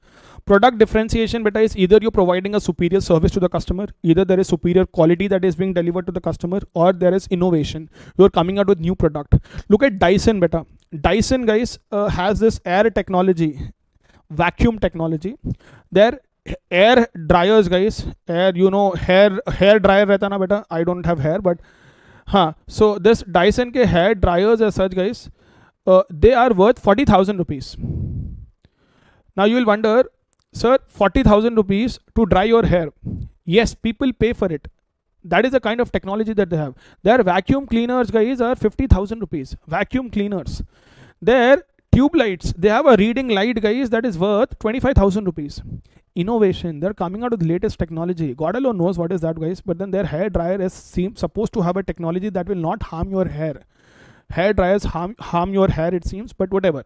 Product differentiation, beta, is either you're providing a superior service to the customer, either there is superior quality that is being delivered to the customer, or there is innovation. You're coming out with new product. Look at Dyson, beta. Dyson, guys, has this air technology, vacuum technology. Their air dryers, guys, hair dryer rehta na beta, I don't have hair, but so this Dyson ke hair dryers as such, guys, they are worth 40,000 rupees. Now you will wonder, sir, 40,000 rupees to dry your hair. Yes, people pay for it. That is the kind of technology that they have. Their vacuum cleaners, guys, are 50,000 rupees. Vacuum cleaners. Their tube lights, they have a reading light, guys, that is worth 25,000 rupees. Innovation, they're coming out with the latest technology. God alone knows what is that, guys, but then their hair dryer is supposed to have a technology that will not harm your hair. Hair dryers harm your hair, it seems, but whatever.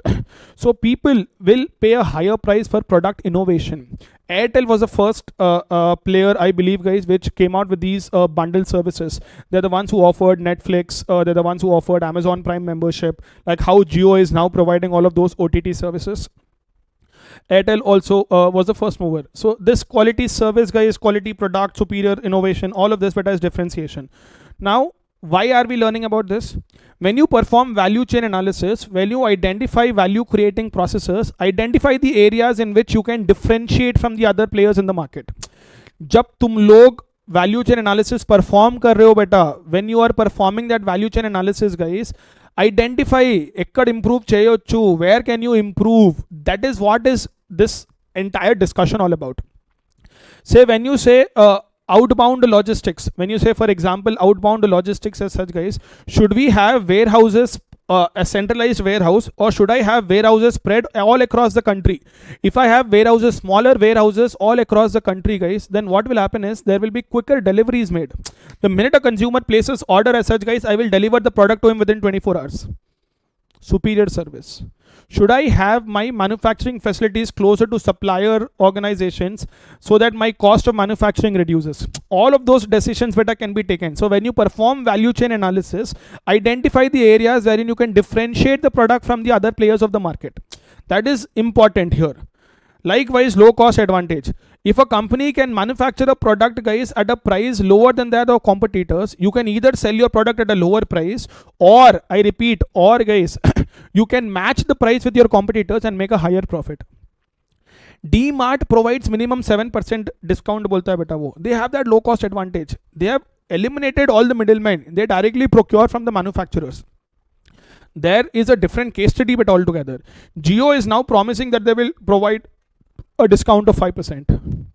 So people will pay a higher price for product innovation. Airtel was the first player, I believe, guys, which came out with these bundle services. They're the ones who offered Netflix, they're the ones who offered Amazon Prime membership, like how Jio is now providing all of those OTT services. Airtel also was the first mover. So this quality service, guys, quality product, superior innovation, all of this, but as differentiation. Now, why are we learning about this? When you perform value chain analysis, when you identify value creating processes, identify the areas in which you can differentiate from the other players in the market. जब तुम लोग value chain analysis perform कर रहे हो बेटा, when you are performing that value chain analysis, guys, identify ekkad improve cheyochu, where can you improve. That is what is this entire discussion all about. Say when you say outbound logistics, when you say, for example, outbound logistics as such, guys, should we have warehouses, a centralized warehouse, or should I have warehouses spread all across the country? If I have warehouses, smaller warehouses all across the country, guys, then what will happen is there will be quicker deliveries made. The minute a consumer places order as such, guys, I will deliver the product to him within 24 hours. Superior service. Should I have my manufacturing facilities closer to supplier organizations so that my cost of manufacturing reduces? All of those decisions better can be taken. So when you perform value chain analysis, identify the areas wherein you can differentiate the product from the other players of the market. That is important here. Likewise, low cost advantage. If a company can manufacture a product, guys, at a price lower than that of competitors, you can either sell your product at a lower price, or, I repeat, or, guys, you can match the price with your competitors and make a higher profit. DMart provides minimum 7% discount bolta hai beta wo. They have that low cost advantage. They have eliminated all the middlemen. They directly procure from the manufacturers. There is a different case study but altogether. Jio is now promising that they will provide a discount of 5%.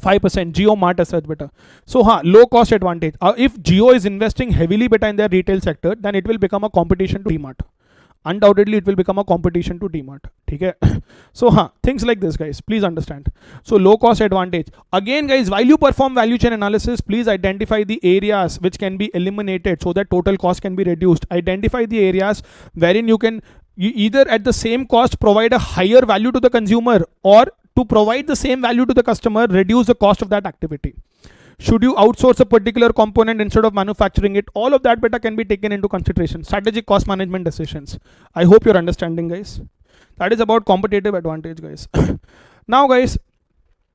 5% Jio Mart as such beta. So low cost advantage. If Jio is investing heavily beta in their retail sector, then it will become a competition to DMart. Undoubtedly it will become a competition to DMart. Okay. So things like this, guys, please understand. So low cost advantage. Again, guys, while you perform value chain analysis, please identify the areas which can be eliminated so that total cost can be reduced. Identify the areas wherein you either at the same cost provide a higher value to the consumer, or to provide the same value to the customer, reduce the cost of that activity. Should you outsource a particular component instead of manufacturing it? All of that beta can be taken into consideration. Strategic cost management decisions. I hope you're understanding, guys. That is about competitive advantage, guys. Now, guys,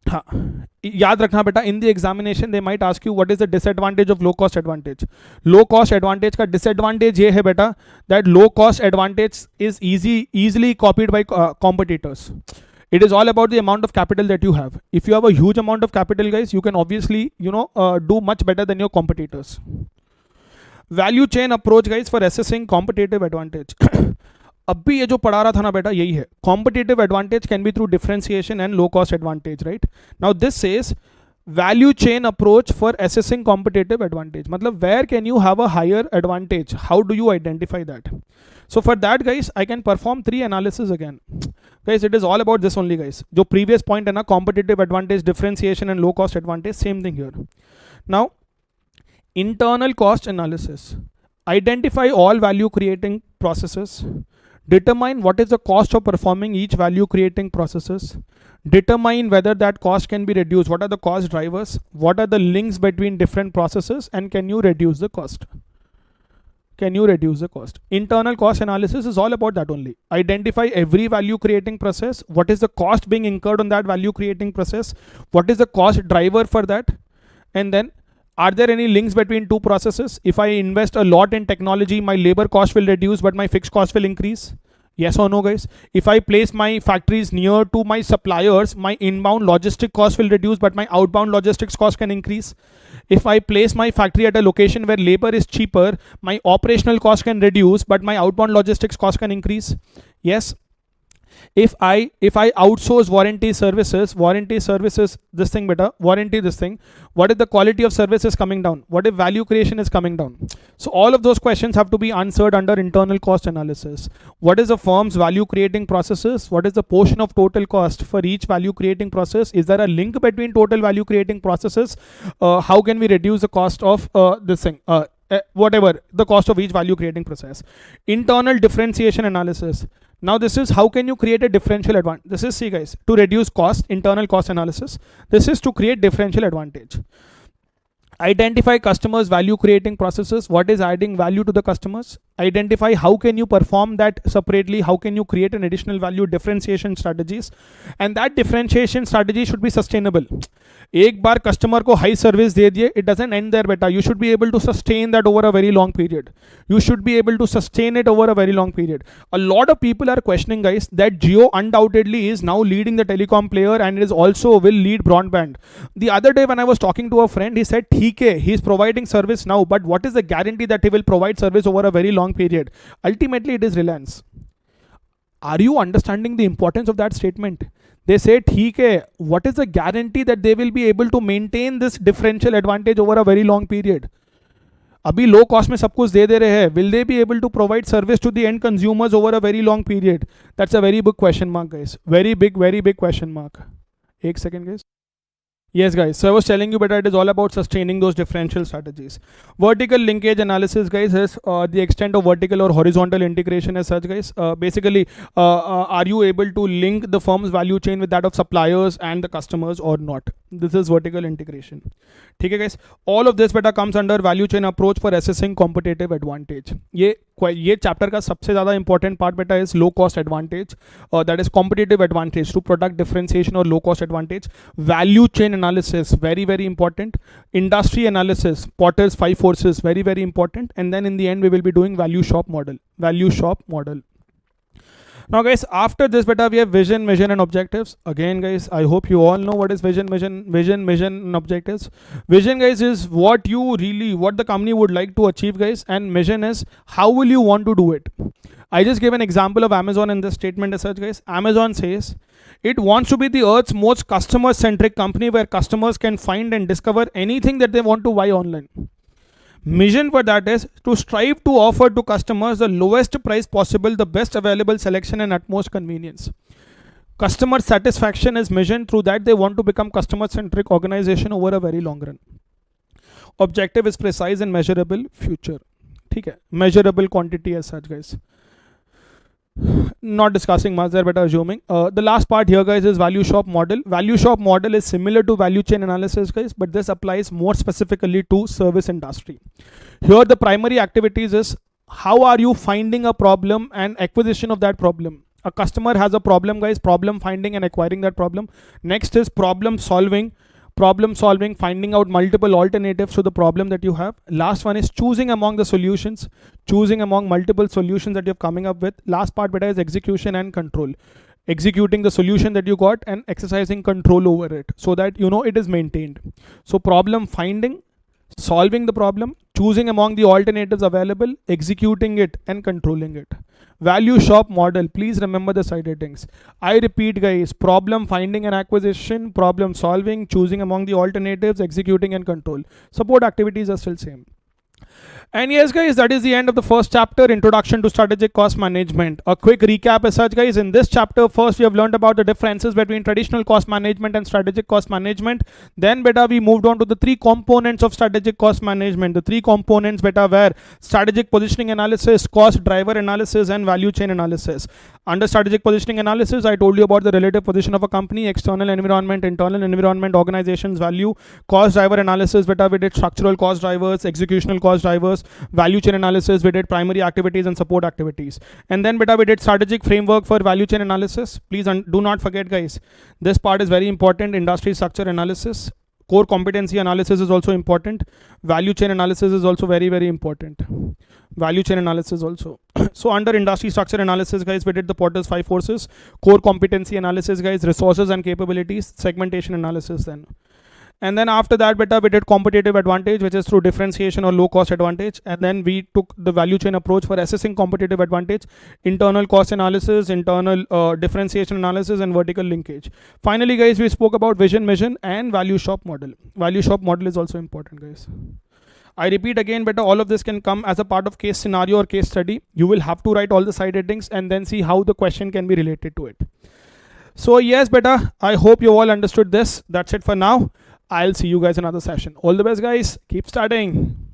याद रखना बेटा, in the examination they might ask you what is the disadvantage of low cost advantage. Low cost advantage का disadvantage ये है बेटा, that low cost advantage is easily copied by competitors. It is all about the amount of capital that you have. If you have a huge amount of capital, guys, you can obviously do much better than your competitors. Value chain approach, guys, for assessing competitive advantage. अब भी ये जो पढ़ा रहा था ना बेटा, यही है. Competitive advantage can be through differentiation and low cost advantage, right? Now this says value chain approach for assessing competitive advantage. मतलब where can you have a higher advantage? How do you identify that? So for that, guys, I can perform 3 analysis again. Guys, it is all about this only, guys. जो previous point है ना, competitive advantage, differentiation and low cost advantage, same thing here. Now, internal cost analysis. Identify all value creating processes. Determine what is the cost of performing each value creating processes. Determine whether that cost can be reduced. What are the cost drivers? What are the links between different processes, and can you reduce the cost? Can you reduce the cost? Internal cost analysis is all about that only. Identify every value creating process. What is the cost being incurred on that value creating process? What is the cost driver for that? And then, are there any links between two processes? If I invest a lot in technology, my labor cost will reduce, but my fixed cost will increase. Yes or no, guys? If I place my factories near to my suppliers, my inbound logistic cost will reduce, but my outbound logistics cost can increase. If I place my factory at a location where labor is cheaper, my operational cost can reduce, but my outbound logistics cost can increase. Yes. If I outsource warranty services, this thing better, warranty this thing, what if the quality of service is coming down? What if value creation is coming down? So all of those questions have to be answered under internal cost analysis. What is the firm's value creating processes? What is the portion of total cost for each value creating process? Is there a link between total value creating processes? How can we reduce the cost of this thing? Whatever the cost of each value creating process. Internal differentiation analysis. Now this is how can you create a differential advantage. This is, see guys, to reduce cost, internal cost analysis. This is to create differential advantage. Identify customers' value creating processes. What is adding value to the customers? Identify how can you perform that separately. How can you create an additional value, differentiation strategies. And that differentiation strategy should be sustainable. एक बार customer को high service दे दिए, it doesn't end there beta. You should be able to sustain that over a very long period. You should be able to sustain it over a very long period. A lot of people are questioning, guys, that Jio undoubtedly is now leading the telecom player and is also will lead broadband. The other day when I was talking to a friend, he said, ठीक है, he is providing service now, but what is the guarantee that he will provide service over a very long period? Ultimately, it is Reliance. Are you understanding the importance of that statement? They say, ठीक है, what is the guarantee that they will be able to maintain this differential advantage over a very long period? अभी low cost में सब कुछ दे रहे हैं. Will they be able to provide service to the end consumers over a very long period? That's a very big question mark, guys. Very big question mark. एक second, guys. Yes, guys. So I was telling you, but it is all about sustaining those differential strategies. Vertical linkage analysis, guys, is the extent of vertical or horizontal integration as such, guys. Basically, are you able to link the firm's value chain with that of suppliers and the customers or not? This is vertical integration. Okay, guys. All of this beta comes under value chain approach for assessing competitive advantage. ये chapter का सबसे ज़्यादा important part बेटा is low cost advantage, that is competitive advantage through product differentiation or low cost advantage. Value chain analysis, very important. Industry analysis, Porter's 5 forces, very important. And then in the end we will be doing value shop model. Now guys, after this beta we have vision, mission and objectives. Again guys, I hope you all know what is vision, mission and objectives. Vision, guys, is what the company would like to achieve, guys, and mission is how will you want to do it. I just gave an example of Amazon in this statement as such, guys. Amazon says it wants to be the earth's most customer centric company where customers can find and discover anything that they want to buy online. Mission for that is to strive to offer to customers the lowest price possible, the best available selection, and utmost convenience. Customer satisfaction is mission. Through that, they want to become customer centric organization over a very long run. Objective is precise and measurable future. ठीक है, measurable quantity as such, guys. Not discussing much there, but assuming. The last part here, guys, is value shop model. Value shop model is similar to value chain analysis, guys, but this applies more specifically to service industry. Here, the primary activities is how are you finding a problem and acquisition of that problem. A customer has a problem, guys, problem finding and acquiring that problem. Next is problem solving, finding out multiple alternatives to the problem that you have. Last one is choosing among the solutions, choosing among multiple solutions that you're coming up with. Last part beta is execution and control, executing the solution that you got and exercising control over it so that you know it is maintained. So problem finding, solving the problem, choosing among the alternatives available, executing it and controlling it. Value shop model, please remember the side headings. I repeat, guys, problem finding and acquisition, problem solving, choosing among the alternatives, executing and control. Support activities are still same. And yes, guys, that is the end of the first chapter, Introduction to Strategic Cost Management. A quick recap as such, guys. In this chapter, first we have learned about the differences between traditional cost management and strategic cost management. Then beta we moved on to the three components of strategic cost management. The three components beta were strategic positioning analysis, cost driver analysis, and value chain analysis. Under strategic positioning analysis, I told you about the relative position of a company, external environment, internal environment, organization's value. Cost driver analysis beta we did structural cost drivers, executional cost drivers. Value chain analysis we did primary activities and support activities. And then beta we did strategic framework for value chain analysis. Please do not forget, guys, this part is very important. Industry structure analysis, core competency analysis is also important. Value chain analysis is also very, very important. Value chain analysis also. So under industry structure analysis, guys, we did the Porter's 5 forces, core competency analysis, guys, resources and capabilities, segmentation analysis then. And then after that beta we did competitive advantage, which is through differentiation or low cost advantage. And then we took the value chain approach for assessing competitive advantage, internal cost analysis, internal differentiation analysis, and vertical linkage. Finally, guys, we spoke about vision, mission, and value shop model. Value shop model is also important, guys. I repeat again, beta, all of this can come as a part of case scenario or case study. You will have to write all the side headings and then see how the question can be related to it. So yes, beta, I hope you all understood this. That's it for now. I'll see you guys in another session. All the best, guys. Keep studying.